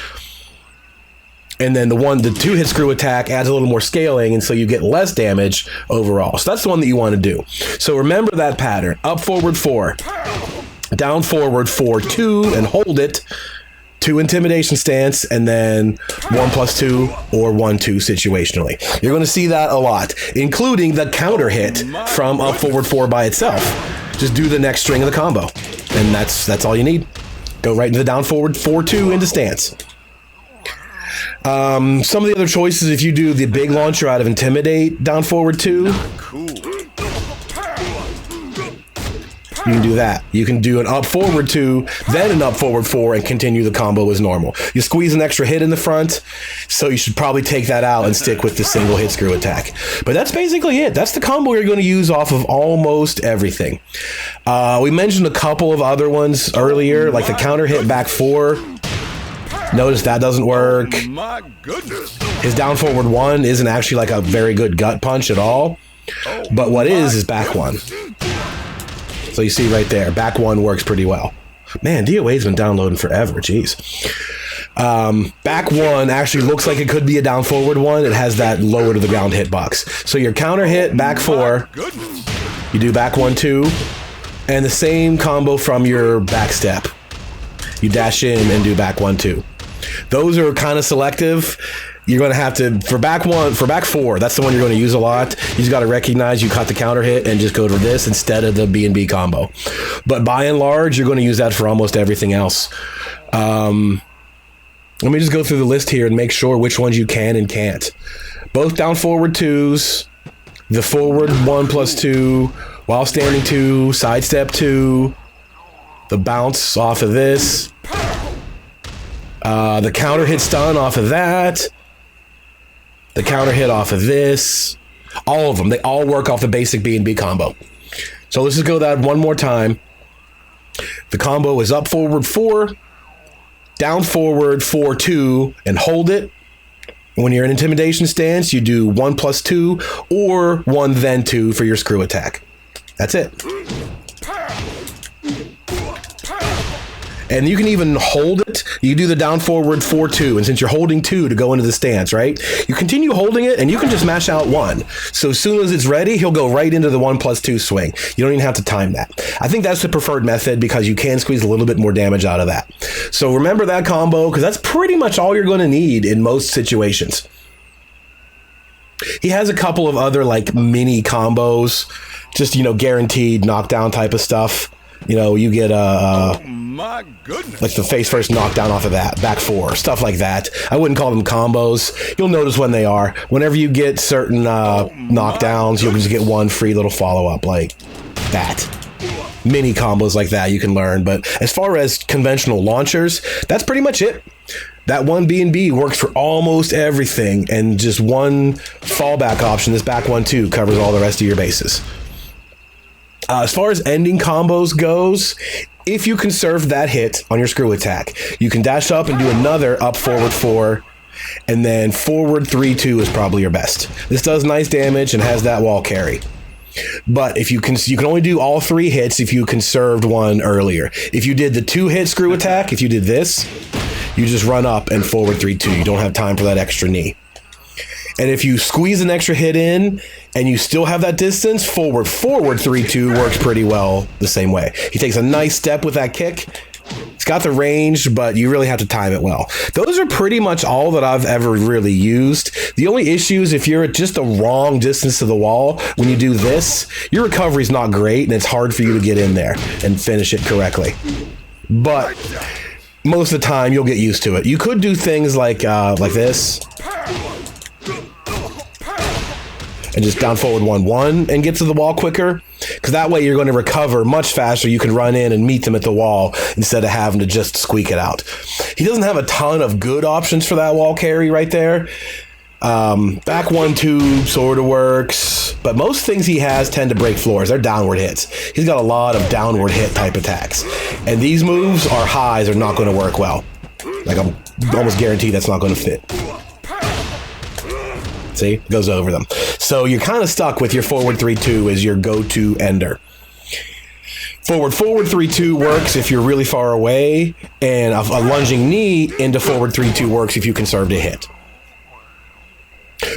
And then the 2 hit screw attack adds a little more scaling, and so you get less damage overall. So that's the one that you want to do. So remember that pattern. Up forward 4, down forward 4-2 and hold it. 2 Intimidation stance, and then 1+2 or 1-2 situationally. You're going to see that a lot, including the counter hit from up forward 4 by itself. Just do the next string of the combo, and that's all you need. Go right into the down forward 4-2 into stance. Some of the other choices, if you do the big launcher out of Intimidate down forward 2, you can do that. You can do an up forward 2, then an up forward 4, and continue the combo as normal. You squeeze an extra hit in the front, so you should probably take that out and stick with the single hit screw attack. But that's basically it. That's the combo you're going to use off of almost everything. We mentioned a couple of other ones earlier, like the counter hit back 4. Notice that doesn't work. My goodness. His down forward 1 isn't actually like a very good gut punch at all. But what is back 1. So you see right there, back 1 works pretty well. Man, DOA's been downloading forever, jeez. Back 1 actually looks like it could be a down forward 1. It has that lower to the ground hitbox. So your counter hit, back 4, you do back 1-2, and the same combo from your back step. You dash in and do back 1-2. Those are kind of selective. You're going to have to, for back 4, that's the one you're going to use a lot. You just got to recognize you caught the counter hit and just go to this instead of the B&B combo. But by and large, you're going to use that for almost everything else. Let me just go through the list here and make sure which ones you can and can't. Both down forward 2s, the forward 1+2, while standing 2, sidestep 2, the bounce off of this, the counter hit stun off of that, the counter hit off of this, all of them. They all work off the basic B&B combo. So let's just go that one more time. The combo is up forward 4, down forward 4-2, and hold it. When you're in Intimidation stance, you do 1+2 or 1 then 2 for your screw attack. That's it. And you can even hold it. You do the down forward 4-2, and since you're holding 2 to go into the stance, right? You continue holding it, and you can just mash out 1. So as soon as it's ready, he'll go right into the 1+2 swing. You don't even have to time that. I think that's the preferred method because you can squeeze a little bit more damage out of that. So remember that combo, because that's pretty much all you're going to need in most situations. He has a couple of other like mini combos, just, you know, guaranteed knockdown type of stuff. You know, you get my goodness. Like the face first knockdown off of that, back 4, stuff like that. I wouldn't call them combos. You'll notice when they are. Whenever you get certain knockdowns, you'll just get one free little follow-up like that. Mini combos like that you can learn. But as far as conventional launchers, that's pretty much it. That one B&B works for almost everything, and just one fallback option, this back 1-2, covers all the rest of your bases. As far as ending combos goes, if you conserve that hit on your screw attack, you can dash up and do another up forward 4, and then forward 3-2 is probably your best. This does nice damage and has that wall carry. But if you can only do all 3 hits if you conserved one earlier. If you did the 2-hit screw attack, if you did this, you just run up and forward 3-2. You don't have time for that extra knee. And if you squeeze an extra hit in and you still have that distance, forward 3-2 works pretty well the same way. He takes a nice step with that kick. It's got the range, but you really have to time it well. Those are pretty much all that I've ever really used. The only issue is if you're at just the wrong distance to the wall, when you do this, your recovery's not great, and it's hard for you to get in there and finish it correctly. But most of the time, you'll get used to it. You could do things like this. And just down forward 1-1 and get to the wall quicker, because that way you're going to recover much faster. You can run in and meet them at the wall instead of having to just squeak it out. He doesn't have a ton of good options for that wall carry right there. Back 1-2 sort of works, but most things he has tend to break floors. They're downward hits. He's got a lot of downward hit type attacks, and these moves are highs are not going to work well. Like, I'm almost guaranteed that's not going to fit. See, goes over them. So you're kind of stuck with your forward 3-2 as your go-to ender. Forward 3-2 works if you're really far away, and a lunging knee into forward 3-2 works if you conserve to hit.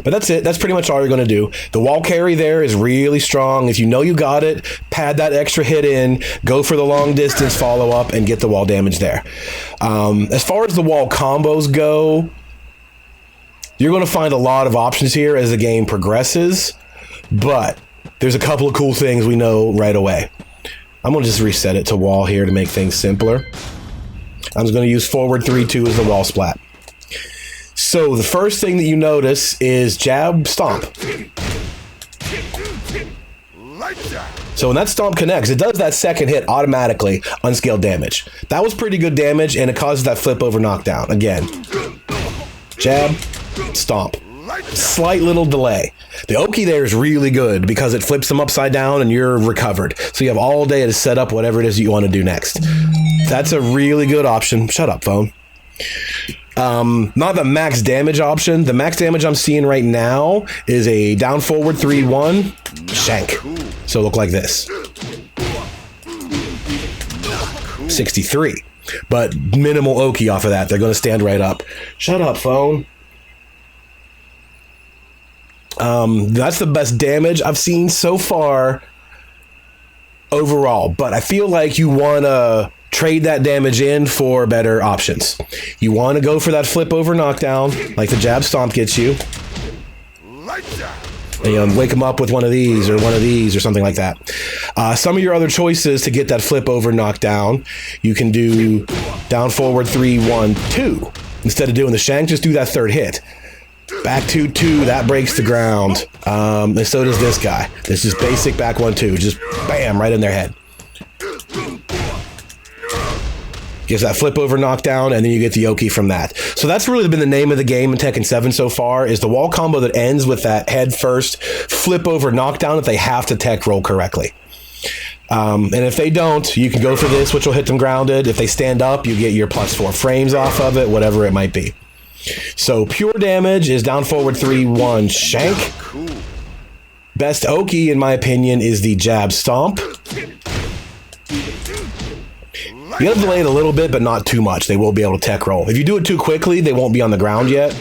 But that's it. That's pretty much all you're going to do. The wall carry there is really strong. If you know you got it, pad that extra hit in, go for the long distance follow up, and get the wall damage there. As far as the wall combos go, you're going to find a lot of options here as the game progresses, but there's a couple of cool things we know right away. I'm going to just reset it to wall here to make things simpler. I'm just going to use forward 3-2 as the wall splat. So the first thing that you notice is jab stomp. So when that stomp connects, it does that second hit automatically, unscaled damage. That was pretty good damage, and it causes that flip over knockdown. Again, jab, stomp. Slight little delay. The Oki there is really good because it flips them upside down and you're recovered. So you have all day to set up whatever it is you want to do next. That's a really good option. Shut up, phone. Not the max damage option. The max damage I'm seeing right now is a down forward 3-1 shank. So look like this. 63. But minimal Oki off of that. They're going to stand right up. Shut up, phone. That's the best damage I've seen so far overall, but I feel like you want to trade that damage in for better options. You want to go for that flip over knockdown, like the jab stomp gets you. And wake them up with one of these or something like that. Some of your other choices to get that flip over knockdown, you can do down forward 3-1-2. Instead of doing the shank, just do that third hit. Back 2-2, that breaks the ground. And so does this guy. This is basic back 1-2. Just bam, right in their head. Gives that flip over knockdown, and then you get the Oki from that. So that's really been the name of the game in Tekken 7 so far, is the wall combo that ends with that head first flip over knockdown if they have to tech roll correctly. And if they don't, you can go for this, which will hit them grounded. If they stand up, you get your +4 frames off of it, whatever it might be. So pure damage is down forward 3-1 shank. Best Oki, in my opinion, is the jab stomp. You gotta delay it a little bit, but not too much. They will be able to tech roll. If you do it too quickly, they won't be on the ground yet.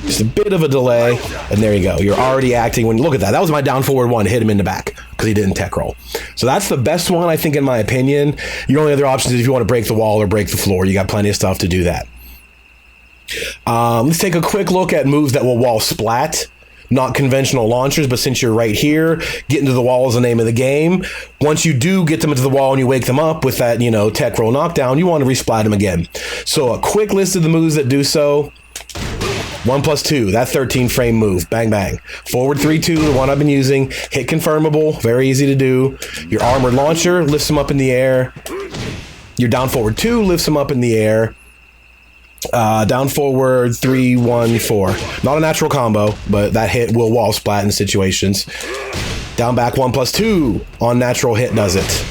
Just a bit of a delay, and there you go. You're already acting when, look at that. That was my down forward 1, hit him in the back, because he didn't tech roll. So that's the best one, I think, in my opinion. Your only other option is if you want to break the wall or break the floor. You got plenty of stuff to do that. Let's take a quick look at moves that will wall splat. Not conventional launchers, but since you're right here, getting to the wall is the name of the game. Once you do get them into the wall and you wake them up with that, tech roll knockdown, you want to resplat them again. So a quick list of the moves that do so. 1+2, that 13 frame move. Bang, bang. Forward 3-2, the one I've been using. Hit confirmable, very easy to do. Your armored launcher lifts them up in the air. Your down forward 2 lifts them up in the air. Down forward 3-1-4. Not a natural combo, but that hit will wall splat in situations. Down back 1+2 on natural hit does it.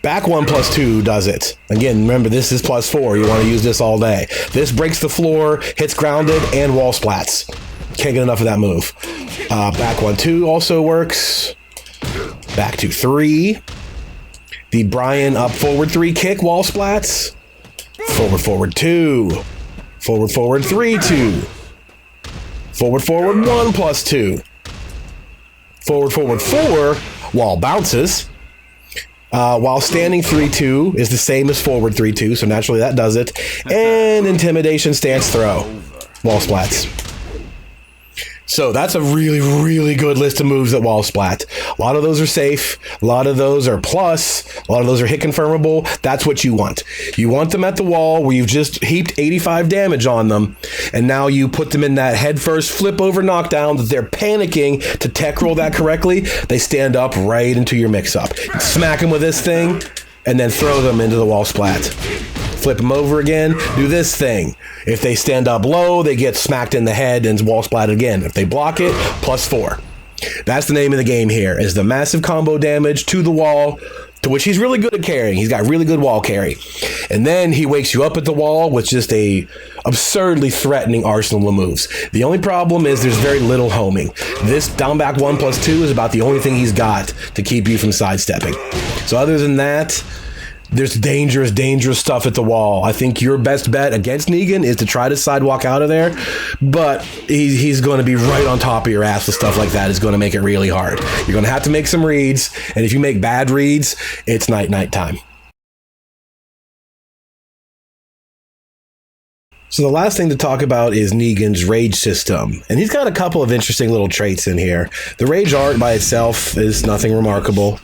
Back 1+2 does it. Again, remember this is +4. You want to use this all day. This breaks the floor, hits grounded, and wall splats. Can't get enough of that move. Back 1-2 also works. Back 2-3. The Brian up forward 3 kick wall splats. Forward 2. Forward 3-2. Forward 1+2. Forward 4 wall bounces. While standing 3-2 is the same as forward 3-2, so naturally that does it. And Intimidation, stance, throw. Wall splats. So that's a really, really good list of moves that wall splat. A lot of those are safe. A lot of those are plus. A lot of those are hit confirmable. That's what you want. You want them at the wall where you've just heaped 85 damage on them, and now you put them in that head first flip over knockdown that they're panicking to tech roll that correctly. They stand up right into your mix up. Smack them with this thing, and then throw them into the wall splat. Flip them over again, do this thing. If they stand up low, they get smacked in the head and wall splat again. If they block it, +4. That's the name of the game here, is the massive combo damage to the wall, to which he's really good at carrying. He's got really good wall carry. And then he wakes you up at the wall with just a absurdly threatening arsenal of moves. The only problem is there's very little homing. This down back 1+2 is about the only thing he's got to keep you from sidestepping. So other than that, there's dangerous, dangerous stuff at the wall. I think your best bet against Negan is to try to sidewalk out of there, but he's going to be right on top of your ass with stuff like that. Is going to make it really hard. You're going to have to make some reads, and if you make bad reads, it's night time. So the last thing to talk about is Negan's rage system, and he's got a couple of interesting little traits in here. The rage art by itself is nothing remarkable.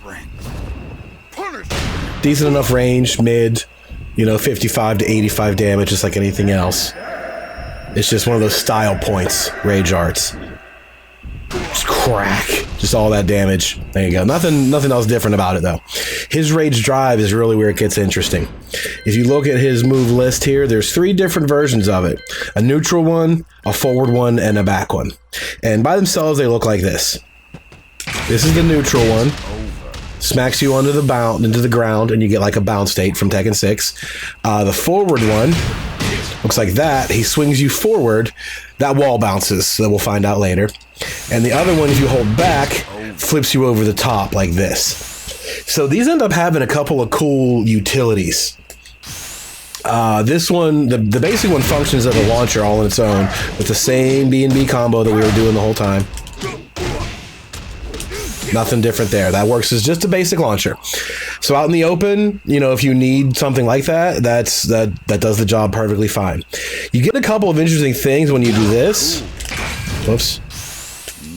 Decent enough range, mid, 55 to 85 damage, just like anything else. It's just one of those style points, rage arts. Just crack, just all that damage. There you go. Nothing else different about it, though. His rage drive is really where it gets interesting. If you look at his move list here, there's 3 different versions of it. A neutral one, a forward one, and a back one. And by themselves, they look like this. This is the neutral one. Smacks you into the ground, and you get like a bounce state from Tekken 6. The forward one looks like that. He swings you forward. That wall bounces, so we'll find out later. And the other one, if you hold back, flips you over the top like this. So these end up having a couple of cool utilities. This one, the basic one, functions as a launcher all on its own with the same B&B combo that we were doing the whole time. Nothing different there. That works as just a basic launcher. So out in the open, if you need something like that, that does the job perfectly fine. You get a couple of interesting things when you do this. Whoops.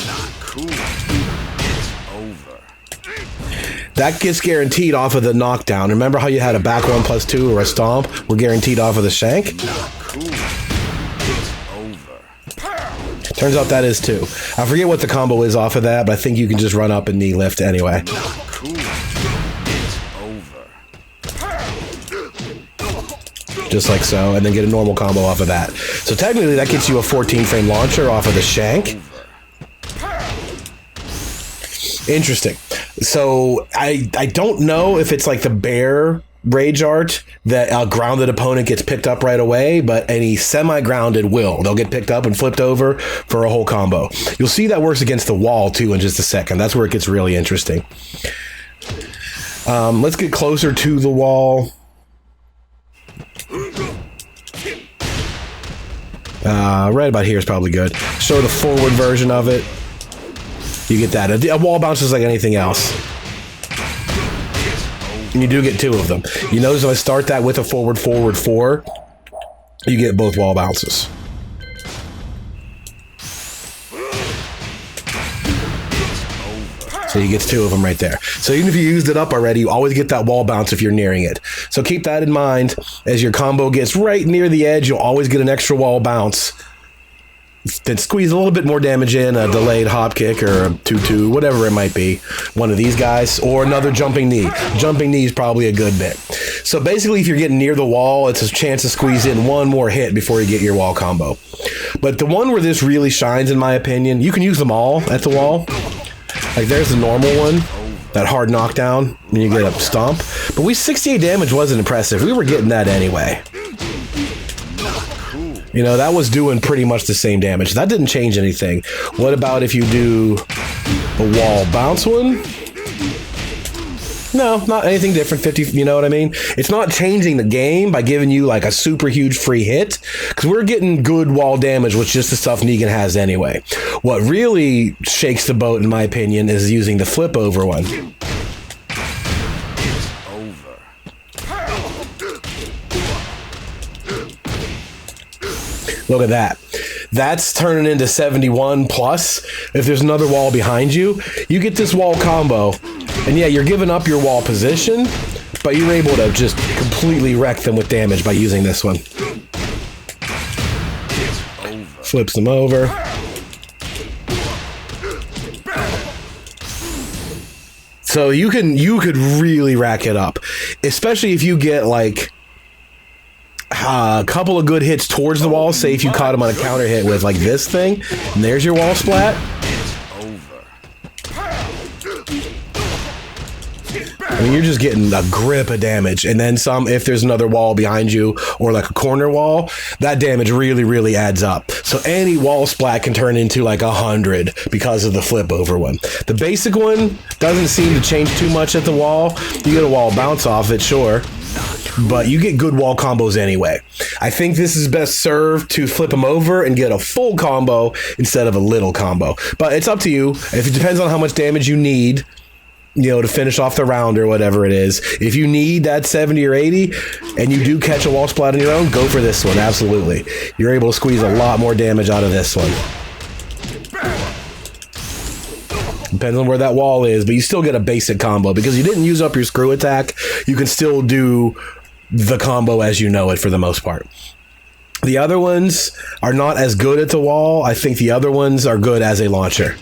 Not cool. It's over. That gets guaranteed off of the knockdown. Remember how you had a back 1+2 or a stomp? We're guaranteed off of the shank? Not cool. It's over. Turns out that is too. I forget what the combo is off of that, but I think you can just run up and knee lift anyway. Cool. It's over. Just like so, and then get a normal combo off of that. So technically that gets you a 14-frame launcher off of the shank. Interesting. So I don't know if it's like the bear rage art that a grounded opponent gets picked up right away, but any semi-grounded will. They'll get picked up and flipped over for a whole combo. You'll see that works against the wall too in just a second. That's where it gets really interesting. Let's get closer to the wall. Right about here is probably good. Show the forward version of it. You get that. A wall bounces like anything else. And you do get 2 of them. You notice if I start that with a forward 4, you get both wall bounces. So he gets 2 of them right there. So even if you used it up already, you always get that wall bounce if you're nearing it. So keep that in mind. As your combo gets right near the edge, you'll always get an extra wall bounce. Then squeeze a little bit more damage in, a delayed hop kick or a 2-2, whatever it might be. One of these guys, or another jumping knee. Jumping knee is probably a good bit. So basically, if you're getting near the wall, it's a chance to squeeze in one more hit before you get your wall combo. But the one where this really shines, in my opinion, you can use them all at the wall. Like there's the normal one, that hard knockdown, and you get a stomp. But 68 damage wasn't impressive. We were getting that anyway. That was doing pretty much the same damage. That didn't change anything. What about if you do a wall bounce one? No, not anything different. 50, you know what I mean? It's not changing the game by giving you like a super huge free hit, because we're getting good wall damage with just the stuff Negan has anyway. What really shakes the boat, in my opinion, is using the flip over one. Look at that. That's turning into 71 plus. If there's another wall behind you, you get this wall combo. And yeah, you're giving up your wall position, but you're able to just completely wreck them with damage by using this one. Flips them over. So you could really rack it up, especially if you get like a couple of good hits towards the wall. Say if you caught him on a counter hit with like this thing, and there's your wall splat. I mean, you're just getting a grip of damage, and then some if there's another wall behind you or like a corner wall, that damage really, really adds up. So any wall splat can turn into like 100 because of the flip over one. The basic one doesn't seem to change too much at the wall. You get a wall bounce off it, sure, but you get good wall combos anyway. I think this is best served to flip them over and get a full combo instead of a little combo. But it's up to you. If it depends on how much damage you need, you know, to finish off the round or whatever it is. If you need that 70 or 80 and you do catch a wall splat on your own, go for this one. Absolutely. You're able to squeeze a lot more damage out of this one. Depends on where that wall is, but you still get a basic combo because you didn't use up your screw attack. You can still do the combo as you know it for the most part. The other ones are not as good at the wall. I think the other ones are good as a launcher.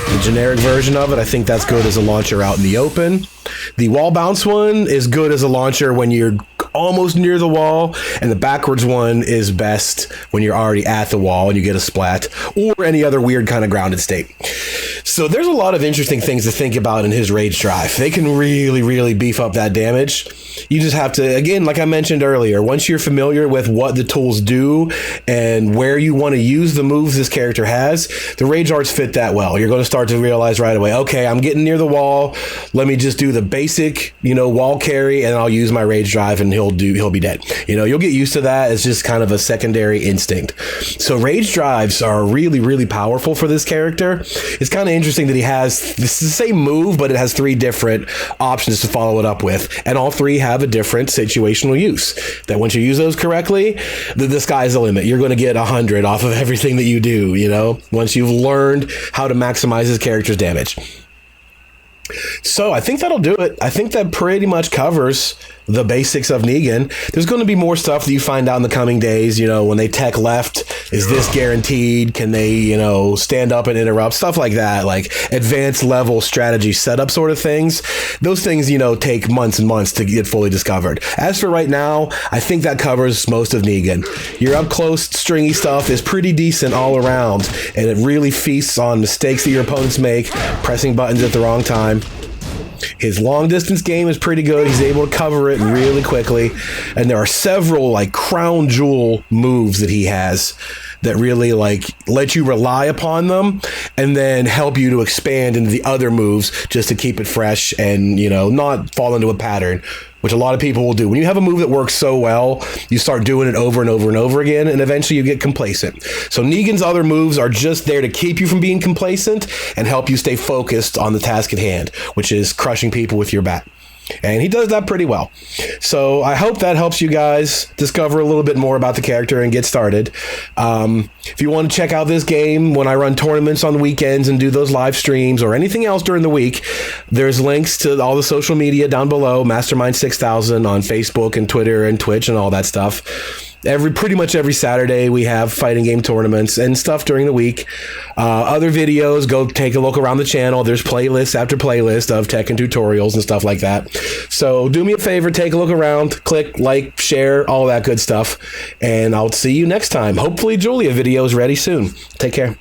The generic version of it, I think that's good as a launcher out in the open. The wall bounce one is good as a launcher when you're almost near the wall, and the backwards one is best when you're already at the wall and you get a splat, or any other weird kind of grounded state. So there's a lot of interesting things to think about in his rage drive. They can really, really beef up that damage. You just have to, again, like I mentioned earlier, once you're familiar with what the tools do and where you want to use the moves this character has, the rage arts fit that well. You're going to start to realize right away, okay, I'm getting near the wall. Let me just do the basic, wall carry, and I'll use my rage drive and he'll be dead. You'll get used to that. It's just kind of a secondary instinct. So rage drives are really, really powerful for this character. It's kind of interesting that he has this is the same move, but it has 3 different options to follow it up with, and all 3 have a different situational use. That once you use those correctly, the sky's the limit. You're going to get 100 off of everything that you do. Once you've learned how to maximize his character's damage. So I think that'll do it. I think that pretty much covers the basics of Negan. There's going to be more stuff that you find out in the coming days. When they tech left, is this guaranteed? Can they, stand up and interrupt? Stuff like that, like advanced level strategy setup sort of things. Those things, take months and months to get fully discovered. As for right now, I think that covers most of Negan. Your up close stringy stuff is pretty decent all around, and it really feasts on mistakes that your opponents make, pressing buttons at the wrong time. His long distance game is pretty good. He's able to cover it really quickly. And there are several crown jewel moves that he has that really let you rely upon them and then help you to expand into the other moves just to keep it fresh and, not fall into a pattern, which a lot of people will do. When you have a move that works so well, you start doing it over and over and over again, and eventually you get complacent. So Negan's other moves are just there to keep you from being complacent and help you stay focused on the task at hand, which is crushing people with your bat. And he does that pretty well. So I hope that helps you guys discover a little bit more about the character and get started. If you want to check out this game when I run tournaments on the weekends and do those live streams or anything else during the week, there's links to all the social media down below, Mastermind 6000 on Facebook and Twitter and Twitch and all that stuff. Pretty much every Saturday we have fighting game tournaments and stuff during the week. Other videos, go take a look around the channel. There's playlist after playlist of Tekken tutorials and stuff like that. So do me a favor, take a look around, click, like, share, all that good stuff. And I'll see you next time. Hopefully Julia video is ready soon. Take care.